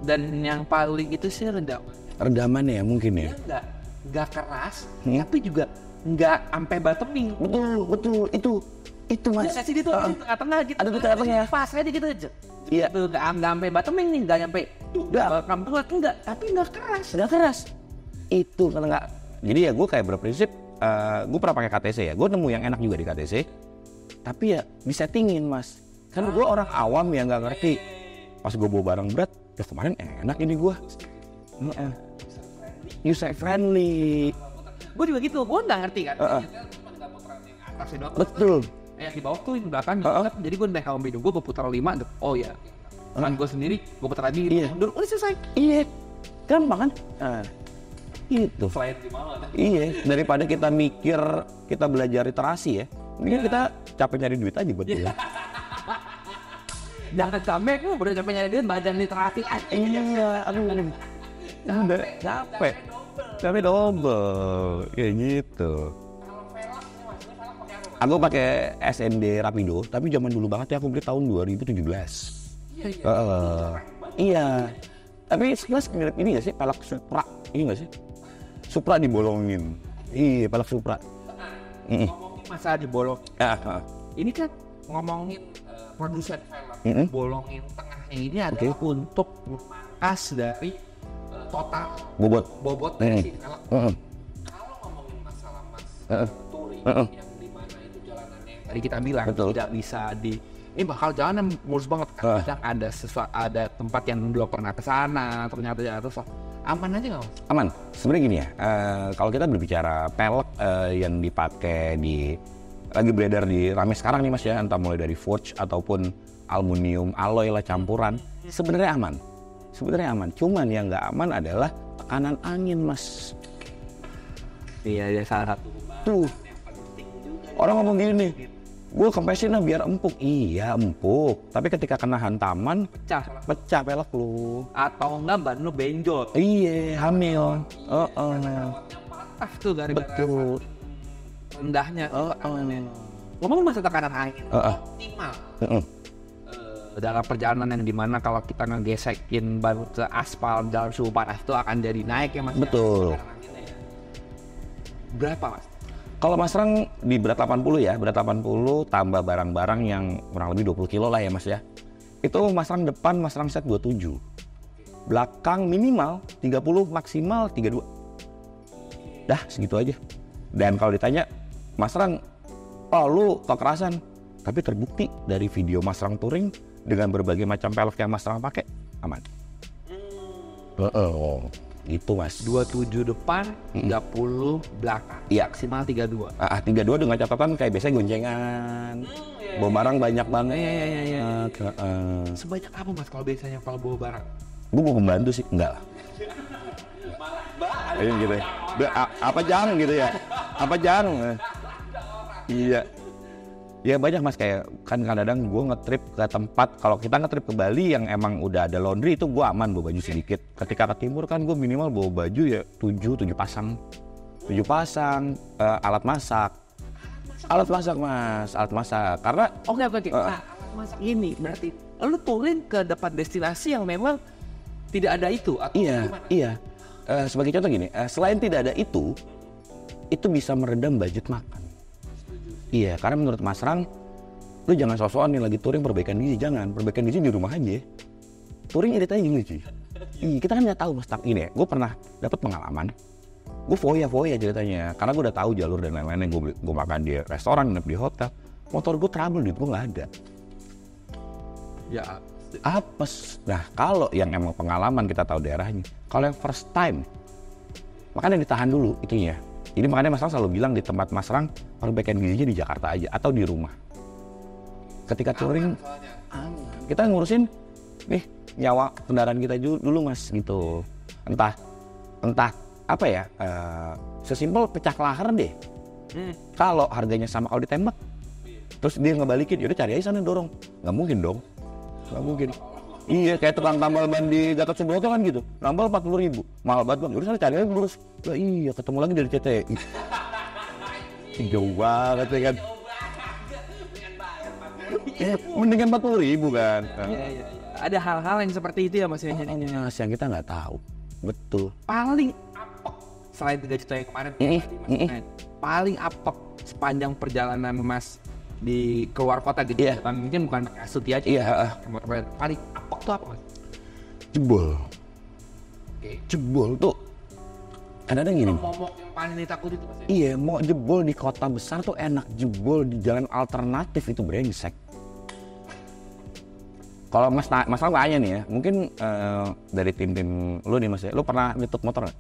Dan yang paling itu sih redaman. Redaman ya mungkin ya. Dia nggak keras, tapi juga nggak sampai bottoming. Betul itu Mas. Ya sih itu tengah-tengah gitu. Ada di tengah-tengah. Pas aja gitu aja. Iya. Itu nggak sampai bottoming nih, nggak nyampe. Enggak, tapi nggak keras. Itu kalau nggak. Jadi ya gue kayak berprinsip, gue pernah pakai KTC ya. Gue nemu yang enak juga di KTC. Tapi ya disettingin Mas. Kan gue orang awam yang nggak ngerti. Pas gue bawa barang berat, ya kemarin enak ini gue. User friendly. Gue juga gitu, gue nggak ngerti kan. Betul. Di bawah tuh di belakang jadi gue naik helm gue putar 5, oh ya kan gue sendiri gue putar lagi udah selesai. Iya gampang kan. Gitu Selain gimana daripada kita mikir kita belajar literasi ya, mending kita capek nyari duit aja buat dia. Jangan sampai gue udah capek nyari duit badan literasi udah capek double kayak gitu. Aku pakai SND Rapido, tapi zaman dulu banget ya, aku beli tahun 2017. Iya. Tapi sekelas mirip ini nggak sih, pelak Supra, ini nggak sih? Supra dibolongin. Iya, pelak Supra. Ngomongin masa dibolong. Ini kan ngomongin produsen film, bolongin tengahnya ini adalah untuk memangkas dari total bobot dari si velg. Kalau ngomongin masalah touring yang dimana itu jalanannya yang tadi kita bilang tidak bisa ini bakal jalan yang mulus banget. Kadang ada tempat yang belum pernah ke sana, ternyata ya terus aman aja nggak Mas? Aman. Sebenarnya gini ya, kalau kita berbicara pelek yang dipakai lagi beredar di rame sekarang nih Mas ya, entah mulai dari forge ataupun aluminium alloy lah campuran, sebenarnya aman. Cuman yang nggak aman adalah tekanan angin Mas. Iya, salah satu Tuh, orang ngomong gini nih, gue kempesin lah biar empuk. Iya empuk, tapi ketika kena hantaman pecah pelek lu. Atau enggak ban lu benjol. Iya, hamil. Tuh gara-gara Betul. rendahnya. Ngomong masa tekanan angin optimal. Dalam perjalanan yang dimana kalau kita ngegesekin ban ke aspal dalam suhu panas itu akan jadi naik ya Mas. Betul. Berapa Mas? Kalau Mas Rang di berat 80 ya, berat 80 tambah barang-barang yang kurang lebih 20 kilo lah ya Mas ya. Itu Mas Rang depan Mas Rang set 27. Belakang minimal 30, maksimal 32. Dah segitu aja. Dan kalau ditanya, Mas Rang, oh lu kekerasan. Tapi terbukti dari video Mas Rang touring dengan berbagai macam pelek yang Mas Rang pakai, aman. Itu Mas. 27 depan, 30 belakang. Iya. Maksimal 32. 32 dengan catatan kayak biasanya goncengan. Bawa barang banyak banget. Iya. Sebanyak apa Mas kalau biasanya kalau bawa barang? Gue mau pembantu sih, enggak lah. Ayo gitu ya. Apa jarang gitu ya? Apa jarang? Iya. Ya banyak Mas, kayak kan kadang-kadang gue ngetrip ke tempat, kalau kita ngetrip ke Bali yang emang udah ada laundry itu gue aman bawa baju sedikit. Ketika ke timur kan gue minimal bawa baju ya 7 pasang. 7 pasang, alat masak Mas, alat masak. Karena Oke. Nah, masak ini berarti lu touring ke depan destinasi yang memang tidak ada itu atau gimana? Iya. Sebagai contoh gini, selain tidak ada itu bisa meredam budget makan. Iya, karena menurut Mas Rang, lu jangan sok-sokan nih lagi touring perbaikan gizi, jangan. Perbaikan gizi di rumah aja. Touring irit aja gini cuy. Iya, kita kan nggak tahu Mas, ini ya, gue pernah dapat pengalaman. Gue foya ceritanya, karena gue udah tahu jalur dan lain-lainnya. Gue makan di restoran, nginep di hotel. Motor gue trouble, duit gue nggak ada. Ya, Apes. Nah, kalau yang emang pengalaman kita tahu daerahnya. Kalau yang first time, makanya ditahan dulu itunya. Jadi makanya Mas Rang selalu bilang di tempat Mas Rang, perbaikan gizinya di Jakarta aja atau di rumah. Ketika touring, kita ngurusin nyawa kendaraan kita dulu Mas gitu. Entah apa ya, sesimpel pecah lahar deh. Kalau harganya sama kalau ditembak, terus dia ngebalikin, yaudah cari aja sana dorong. Nggak mungkin dong, nggak mungkin. Iya, kayak tukang tambal ban di Gatot Subroto kan gitu, nambal 40.000, mahal banget Bang. Yaudah sana cari aja lurus. Lah iya, ketemu lagi dari CTI. Jauh banget ya kan. Mendingan 40.000 kan. Iya. Ada hal-hal yang seperti itu ya Mas Yang kita nggak tahu. Betul. Paling apek selain 3 juta yang kemarin. Paling apek sepanjang perjalanan Mas di keluar kota gitu. Iya. Mungkin bukan pakai Asuti aja. Iya. Paling apek tuh apa Mas? Jebol. Jebol tuh. Kadang-kadang gini. Momok yang paling ditakut itu Mas. Iya, mau jebol di kota besar tuh enak, jebol di jalan alternatif itu brengsek. Kalau Mas tanya nih ya, mungkin dari tim-tim lu nih Mas ya, lu pernah nyetuk motor nggak?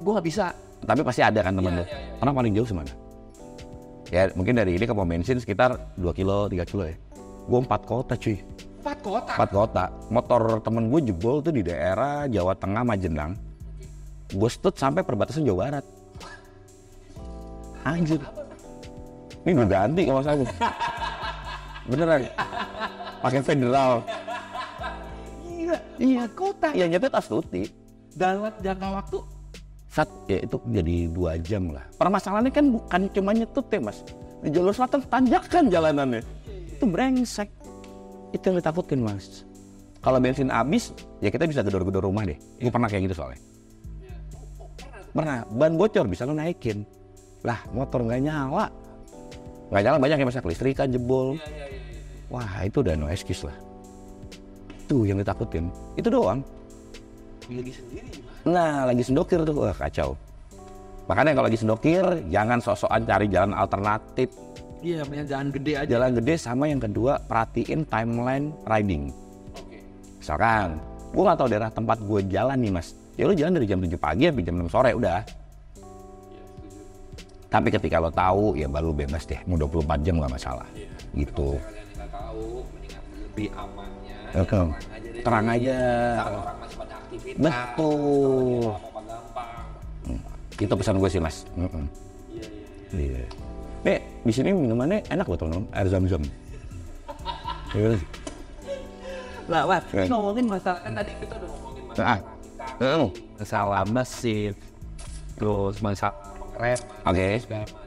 Gue nggak bisa. Tapi pasti ada kan temen lu. Karena paling jauh semana? Ya mungkin dari ini ke pom bensin sekitar 2 kilo, 3 kilo ya. Gue 4 kota cuy. 4 kota? 4 kota. Motor temen gue jebol tuh di daerah Jawa Tengah, Majenang. Gue stut sampai perbatasan Jawa Barat. Anjir. Ini udah ganti kalau saya. Beneran. Pakai federal. Iya, kota. Ya nyetet Astuti. Dalam jangka waktu? Ya itu jadi 2 jam lah. Permasalahannya kan bukan cuma nyetut ya Mas. Di jalur selatan tanjakan jalanannya. Itu brengsek. Itu yang ditakutin Mas. Kalau bensin habis, ya kita bisa gedor-gedor rumah deh. Gue pernah kayak gitu soalnya. Pernah, ban bocor bisa lo naikin. Lah motor nggak nyala. Nggak nyala banyak ya Mas, kelistrikan jebol. Wah itu udah no excuse lah. Tuh yang ditakutin. Itu doang. Lagi sendiri gimana? Nah lagi sendokir tuh, wah kacau. Makanya kalau lagi sendokir, jangan sok-sokan cari jalan alternatif. Iya, punya jalan gede aja. Jalan gede, sama yang kedua perhatiin timeline riding. Oke. Misalkan, gue nggak tahu daerah tempat gue jalan nih mas. Ya lu jalan dari jam 7 pagi sampai jam 6 sore udah. Tapi ketika lo tahu, ya baru bebas deh. Mau 24 jam nggak masalah. Gitu. Kalian nggak tahu, mendingan lebih amannya. Oke. Terang aja. Saat orang masih pada aktivitas. Betul. Apa gampang. Itu pesan gue sih mas. Iya. Nih di sini minumannya enak loh teman-teman. Air zam-zam. Iya. Lah, Wat, Oke. ngomongin masalah kan tadi kita udah ngomongin masalah mesin, terus masalah rem, Oke. segala macam.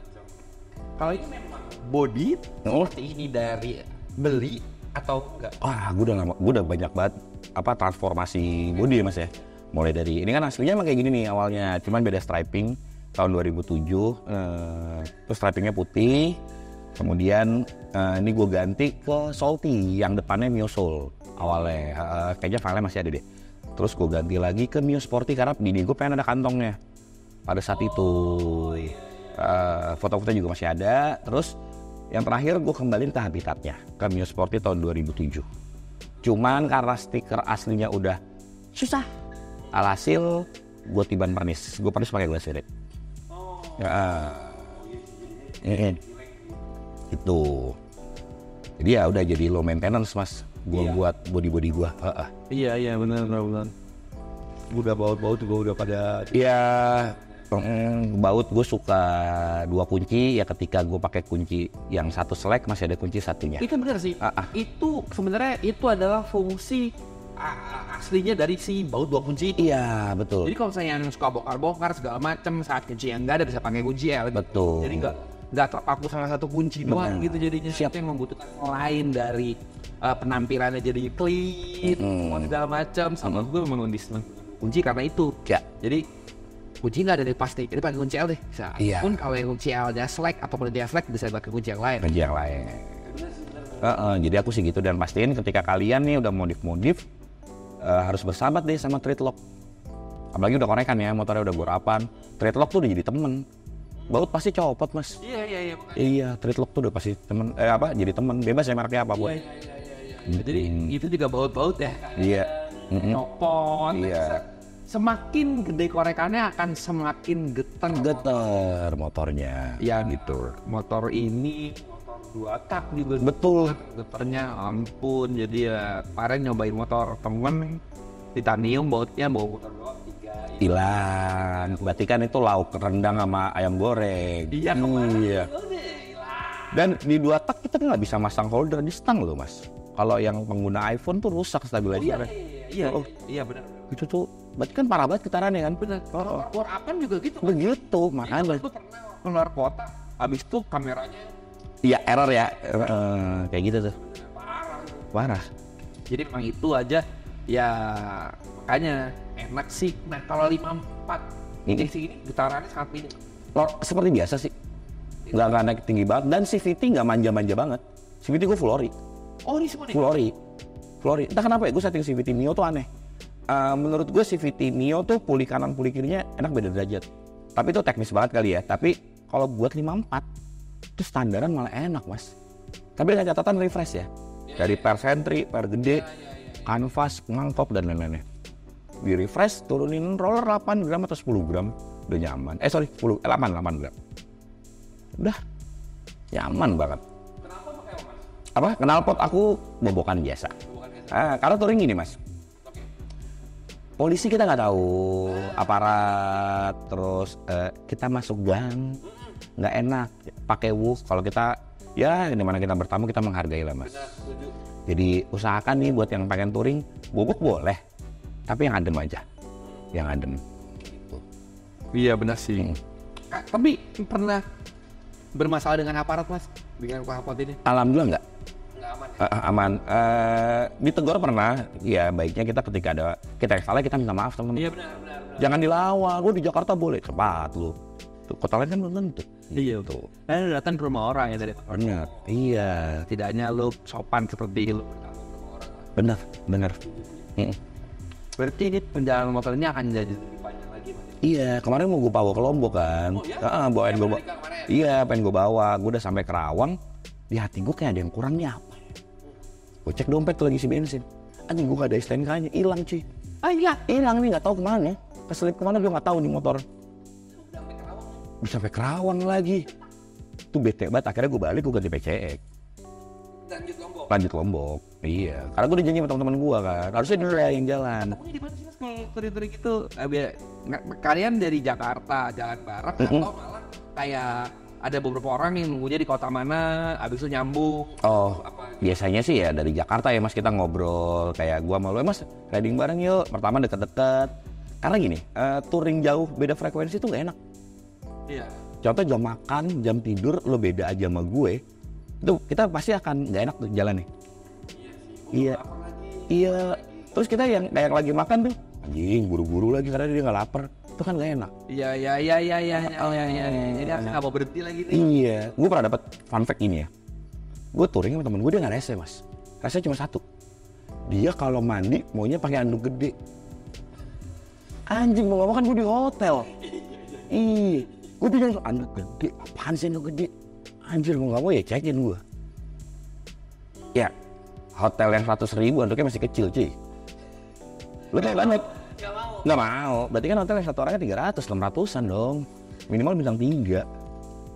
Kalau ini memang body seperti ini dari beli atau enggak? Wah, gue udah banyak banget transformasi body ya mas ya. Mulai dari ini kan aslinya emang kayak gini nih awalnya, cuman beda striping tahun 2007. Terus stripingnya putih. Kemudian ini gue ganti ke Salty yang depannya Mio Soul awalnya. Kayaknya filenya masih ada deh. Terus gue ganti lagi ke Mio Sporty karena bini gue pengen ada kantongnya pada saat itu. Foto-foto juga masih ada. Terus yang terakhir gue kembaliin ke habitatnya, ke Mio Sporty tahun 2007. Cuman karena stiker aslinya udah susah, alhasil gue tiban pernis. Gue pernis pakai glass red. Itu. Jadi ya udah jadi low maintenance mas. Gue buat body gue. Iya benar. Udah baut juga udah pada. Iya. Baut gue suka 2 kunci ya, ketika gue pakai kunci yang satu selek masih ada kunci satunya. Itu benar sih. Itu sebenarnya itu adalah fungsi aslinya dari si baut 2 kunci itu. Iya betul. Jadi kalau misalnya yang suka bongkar segala macam, saat kunci yang nggak ada bisa pakai kunci L. Betul. Jadi nggak terpaku sama satu kunci doang gitu jadinya. Siap. Itu yang membutuhkan lain dari penampilannya jadi clean, segala macam. Sama gue memang kunci karena itu. Ya. Jadi kunci nggak ada di plastik, jadi pakai kunci L deh. Bisa. Iya. Pun kalau yang kunci L dia slack ataupun dia slack bisa pakai kunci yang lain. Kunci yang lain. Jadi aku sih gitu, dan pastiin ketika kalian nih udah modif harus bersahabat deh sama tread lock. Apalagi udah konekan ya, motornya udah gorapan. Tread lock tuh udah jadi temen. Baut pasti copot mas. Iya. Iya, tread lock tuh udah pasti temen. Jadi temen. Bebas ya mereknya apa buat. Jadi itu juga baut-baut ya. Iya. Copot. Iya. Semakin gede korekannya akan semakin Geter motornya. Ya gitu. Motor ini motor 2 tak juga. Betul. Geternya ampun. Jadi ya kemarin nyobain motor temen titanium, bautnya bawa motor 3. Hilang. Berarti kan itu lauk rendang sama ayam goreng. Iya. Iya. Dan di 2 tak kita nggak bisa masang holder di stang loh mas. Kalau yang pengguna iPhone tuh rusak stabilizernya. Iya benar. Itu tuh, berarti kan parah banget getarannya kan? Benar. Keluar akan juga gitu. Begitu, makanya. Itu pernah keluar kota, habis itu kameranya Iya, error ya. Kayak gitu tuh. Parah. Jadi memang itu aja ya, makanya enak sih. Nah kalau 54 ini sih ini getarannya sangat minim. Seperti biasa sih. Nggak naik tinggi banget. Dan CVT nggak manja-manja banget. CVT gue full ori. Oh ini semua nih? Full ori. Entah kenapa ya, gue setting CVT Mio tuh aneh. Menurut gue CVT Mio tuh puli kanan puli kirinya enak beda derajat. Tapi itu teknis banget kali ya. Tapi kalau buat 54 itu standaran malah enak mas. Tapi dengan catatan refresh ya. Dari per sentri, per gede, kanvas, ngangkop dan lain-lainnya. Di refresh turunin roller 8 gram atau 10 gram udah nyaman. 8 gram. Udah nyaman banget. Knalpot aku bobokan biasa. Karena touring gini mas. Polisi kita nggak tahu, aparat, terus kita masuk gang, nggak enak, pakai woof. Kalau kita, ya dimana kita bertamu kita menghargai lah mas. Jadi usahakan nih buat yang pengen touring, bobok boleh, tapi yang adem aja, yang adem. Iya benar sih. Tapi pernah bermasalah dengan aparat mas, dengan knalpot ini? Alhamdulillah nggak. Aman. Ditegur pernah. Ya baiknya kita ketika ada kita yang salah kita minta maaf teman-teman. Iya benar. Jangan dilawan. Gue di Jakarta boleh cepat lu. Tuh, kota lain kan belum tentu. Iya tuh. Datang ke rumah orang ya tadi. Benar. Iya. Tidaknya lu sopan seperti lu. Benar. Berarti ini perjalanan motor ini akan jadi lebih panjang lagi mas. Iya, kemarin mau gue bawa ke Lombok kan. Bawain gue. Iya, pengen gue bawa. Gue udah sampai Kerawang. Di hati gue kayak ada yang kurang nih apa. Gue cek dompet tuh lagi isi bensin. Anjing gue gak ada STNK-nya, hilang cuy. Hilang nih, nggak tahu kemana. Keselip kemana gue nggak tahu nih motor. Udah sampai Kerawang lagi. Tuh bete banget. Akhirnya gue balik, gue ganti PCX. Lanjut Lombok. Iya, karena gue udah janji sama teman-teman gue kan. Harusnya dia yang jalan. Di mana sih Mas kalau touring gitu? Kalian dari Jakarta jalan bareng atau malah kayak ada beberapa orang yang nunggunya di kota mana, abis itu nyambung? Oh, biasanya sih ya dari Jakarta ya Mas, kita ngobrol kayak gua sama lu, Mas riding bareng yuk. Pertama deket-deket. Karena gini, touring jauh beda frekuensi tuh gak enak. Iya. Contoh jam makan, jam tidur lo beda aja sama gue. Itu kita pasti akan gak enak tuh jalan nih. Iya. Terus kita yang kayak lagi makan tuh, anjing buru-buru lagi karena dia nggak lapar. Itu kan gak enak. Iya. Jadi aku nggak mau berhenti lagi nih. Iya. Gue pernah dapat fun fact ini ya. Gue touring sama temen gue, dia nggak rese Mas. Rese cuma satu. Dia kalau mandi maunya pakai anduk gede. Anjing mau ngomong kan gue di hotel. Ih, gue bilang anduk gede. Apaan sih anduk gede? Anjir mau nggak mau ya cekin gue. Ya, hotel yang 100.000 anduknya masih kecil cuy. Lu kayak banget. Nggak mau. Berarti kan hotel yang satu orangnya 300, 600-an dong. Minimal bintang 3.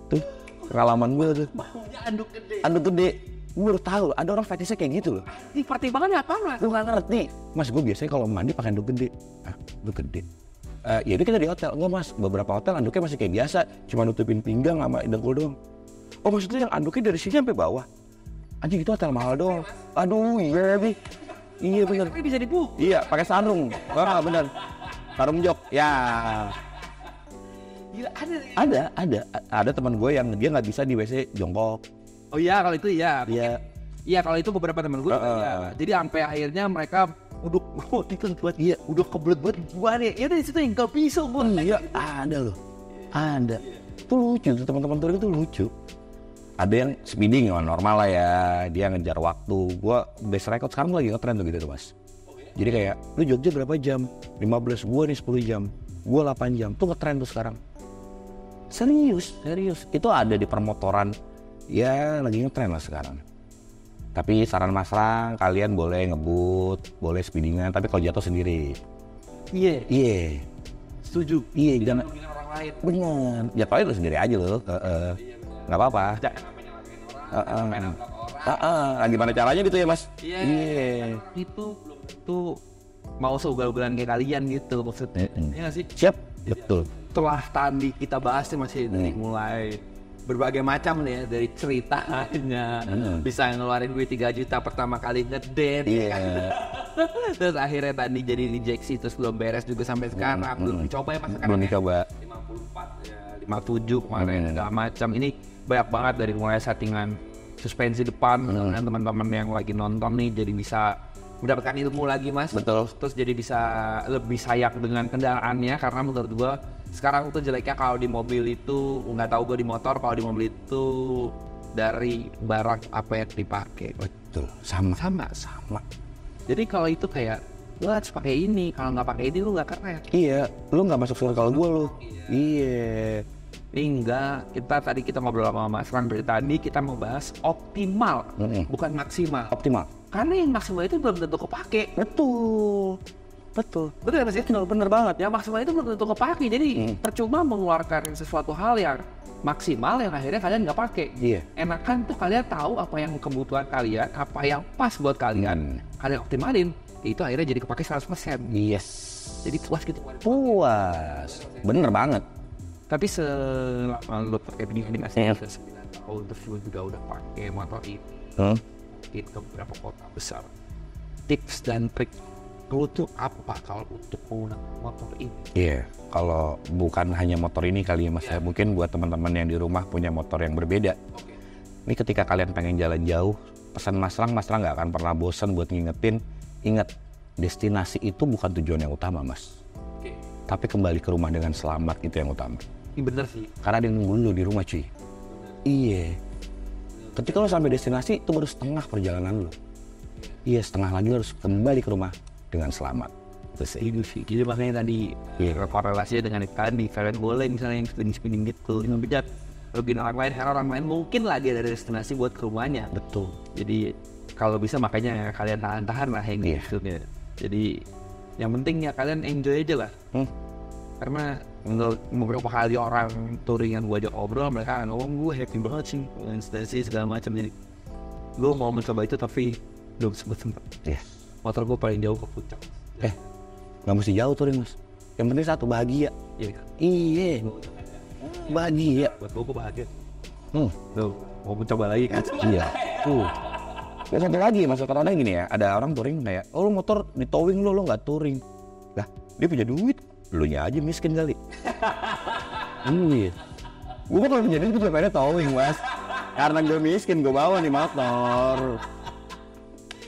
Tuh, pengalaman gue tuh. Maunya anduk gede. Anduk gede. Gue baru tahu ada orang fetishnya kayak gitu loh. Di pertimbangannya apa Mas? Lu nggak ngerti. Mas, gue biasanya kalau mandi pakai anduk gede. Anduk gede. Ya udah kita di hotel. Enggak Mas, beberapa hotel anduknya masih kayak biasa. Cuma nutupin pinggang sama dengkul doang. Oh maksudnya yang anduknya dari sini sampai bawah? Anjing itu hotel mahal doang. Aduh iya nih. Iya bener. Tapi bisa dibuka. Iya pakai sarung. Bener. Sarung jok. Ya. Gila Ada teman gue yang dia nggak bisa di WC jongkok. Oh iya kalau itu iya. Iya. Iya kalau itu beberapa teman gue. Ya. Jadi sampai akhirnya mereka Iya. udah kebelet banget gua nih. Ya dari situ yang gak bisa gua. Iya ada loh. Ada. Itu lucu tuh teman-teman touring itu lucu. Ada yang speeding ya normal lah ya, dia ngejar waktu. Gua best record sekarang lagi ngetren tuh gitu tuh Mas. Jadi kayak lu Jogja berapa jam? 15, gua nih 10 jam. Gua 8 jam. Tuh ngetren tuh sekarang. Serius. Itu ada di permotoran. Ya lagi ngetren lah sekarang. Tapi saran Mas Rang, kalian boleh ngebut, boleh speedingan, tapi kalau jatuh sendiri. Iya. Setuju. Iya, jangan orang lain. bener. Jatuhnya lu sendiri aja loh. Nggak apa-apa. Gimana caranya gitu ya Mas? Iya. Itu belum tentu mau seugal-ugalan kayak kalian gitu maksudnya. Iya nggak sih? Siap. Betul. Setelah tadi kita bahas nih masih dari mulai berbagai macam nih ya, dari ceritanya bisa ngeluarin duit 3 juta pertama kali ngedate. Iya. Terus akhirnya tadi jadi rejeksi terus belum beres juga sampai sekarang. Belum dicoba ya Mas? Belum dicoba. 54 ya, 57 kemarin segala macam. Ini banyak banget dari mulai settingan suspensi depan dan teman-teman yang lagi nonton nih jadi bisa mendapatkan ilmu lagi Mas. Betul. Terus jadi bisa lebih sayang dengan kendaraannya karena menurut gua sekarang tuh jeleknya kalau di mobil itu nggak tahu gua di motor, kalau di mobil itu dari barang apa yang dipakai. Betul. Sama. Jadi kalau itu kayak lu harus pakai ini, kalau nggak pakai ini lu nggak keren. Iya. Lu nggak masuk circle gue lu. Iya. Enggak, kita ngobrol sama Mas Rang dari tadi kita mau bahas optimal, bukan maksimal. Optimal. Karena yang maksimal itu belum tentu kepake. Betul Betul nggak sih? bener banget. Yang maksimal itu belum tentu kepake. Jadi percuma mengeluarkan sesuatu hal yang maksimal yang akhirnya kalian nggak pakai. Iya. Enakan tuh kalian tahu apa yang kebutuhan kalian, apa yang pas buat kalian. Kalian optimalin, itu akhirnya jadi kepake 100%. Yes. Jadi puas gitu. Puas. Bener banget. Tapi selama lu pakai begini masih 9 tahun terus lu juga udah pakai motor ini ke beberapa kota besar. Tips dan trik lu tuh apa kalau untuk menggunakan motor ini? Iya, kalau bukan hanya motor ini kali ya Mas ya, mungkin buat teman-teman yang di rumah punya motor yang berbeda. Ini ketika kalian pengen jalan jauh, pesan Mas Rang nggak akan pernah bosan buat ngingetin. Ingat, destinasi itu bukan tujuan yang utama Mas. Tapi kembali ke rumah dengan selamat itu yang utama. Ini bener sih. Karena ada yang nunggu lu di rumah cuy. Iya. Ketika lu sampai destinasi itu baru setengah perjalanan lu. Iya, setengah lagi lu harus kembali ke rumah dengan selamat. gitu sih. Gitu sih. Jadi makanya tadi korelasinya dengan kalian di event bola misalnya yang spinning gitu. Yang bijak rugiin orang lain, karena orang lain mungkin lagi ada destinasi buat ke rumahnya. Betul. Jadi kalau bisa makanya kalian tahan-tahan lah yang gitu ya. Jadi yang penting ya kalian enjoy aja lah. Karena menurut beberapa kali orang touring yang gue ajak ngobrol, mereka ngomong gue happy banget sih, instansi segala macam. Jadi gue mau mencoba itu tapi belum sempet. Iya. Motor gue paling jauh ke puncak. Nggak mesti jauh touring mas. Yang penting satu, bahagia. Iya. Bahagia. Buat gue bahagia. Tuh, mau mencoba lagi kan? Iya. Tuh. Gak satu lagi, masuk kadang gini ya, ada orang touring kayak, oh lu motor di towing lu nggak touring. Lah, dia punya duit, lu nya aja miskin kali. Iya. Gue kalau punya duit, gue pengen towing mas. Karena gue miskin, gue bawa nih motor.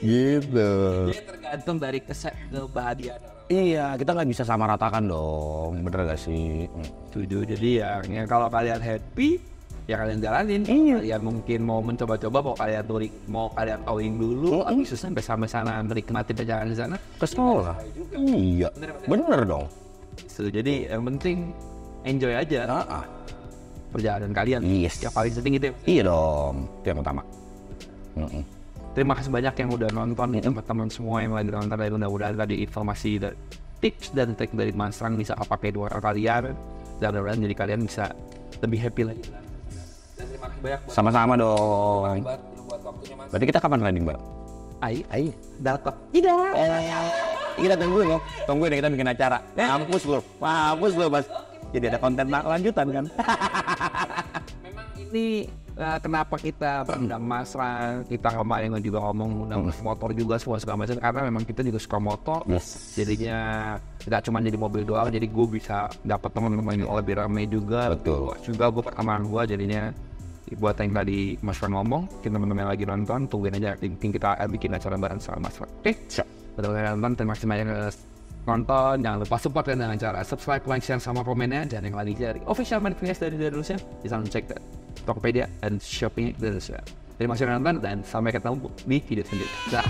Gitu. Dia tergantung dari kebahagiaan. Iya, kita nggak bisa sama ratakan dong, bener gak sih? Setuju. Jadi ya kalau kalian happy, ya kalian jalanin. Kalian mungkin mau mencoba-coba, mau kalian touring, mau kalian towing dulu, habis itu sampai sana menikmati perjalanan di sana. Ke sekolah. Iya, bener dong. So, jadi yang penting enjoy aja perjalanan kalian. Yes. Yang paling penting itu. Iya dong, itu yang utama. Terima kasih banyak yang udah nonton, teman-teman semua yang lagi nonton, dan mudah-mudahan tadi informasi dan tips dan trik dari Mas Rang bisa pakai dua kalian, dan mudah-mudahan jadi kalian bisa lebih happy lagi. Dan terima kasih banyak Sama-sama dong. buat waktunya Mas. Berarti kita kapan landing, Mbak? Ayo, dapat. Tidak. Kita tungguin loh. Tungguin ya, kita bikin acara. Mampus lo, Mas. Jadi ada konten lanjutan kan? Memang ini kenapa kita undang Mas Rang, kita kemarin juga ngomong undang motor juga semua segala macam, karena memang kita juga suka motor. Jadinya tidak cuma jadi mobil doang, jadi gue bisa dapat teman-teman yang lebih ramai juga. Betul. Juga gue pertemanan gue, jadinya buat yang tadi Mas Rang ngomong, kita teman-teman yang lagi nonton, tungguin aja, mungkin kita akan bikin acara bareng sama Mas Rang. Oke? Betul-betul nonton, terima kasih banyak nonton, jangan lupa support dengan cara subscribe, like, share, sama komennya, dan yang lagi dari official manifest dari Indonesia, bisa cek Tokopedia dan Shopee Indonesia. Terima kasih nonton dan sampai ketemu di video selanjutnya. Dah.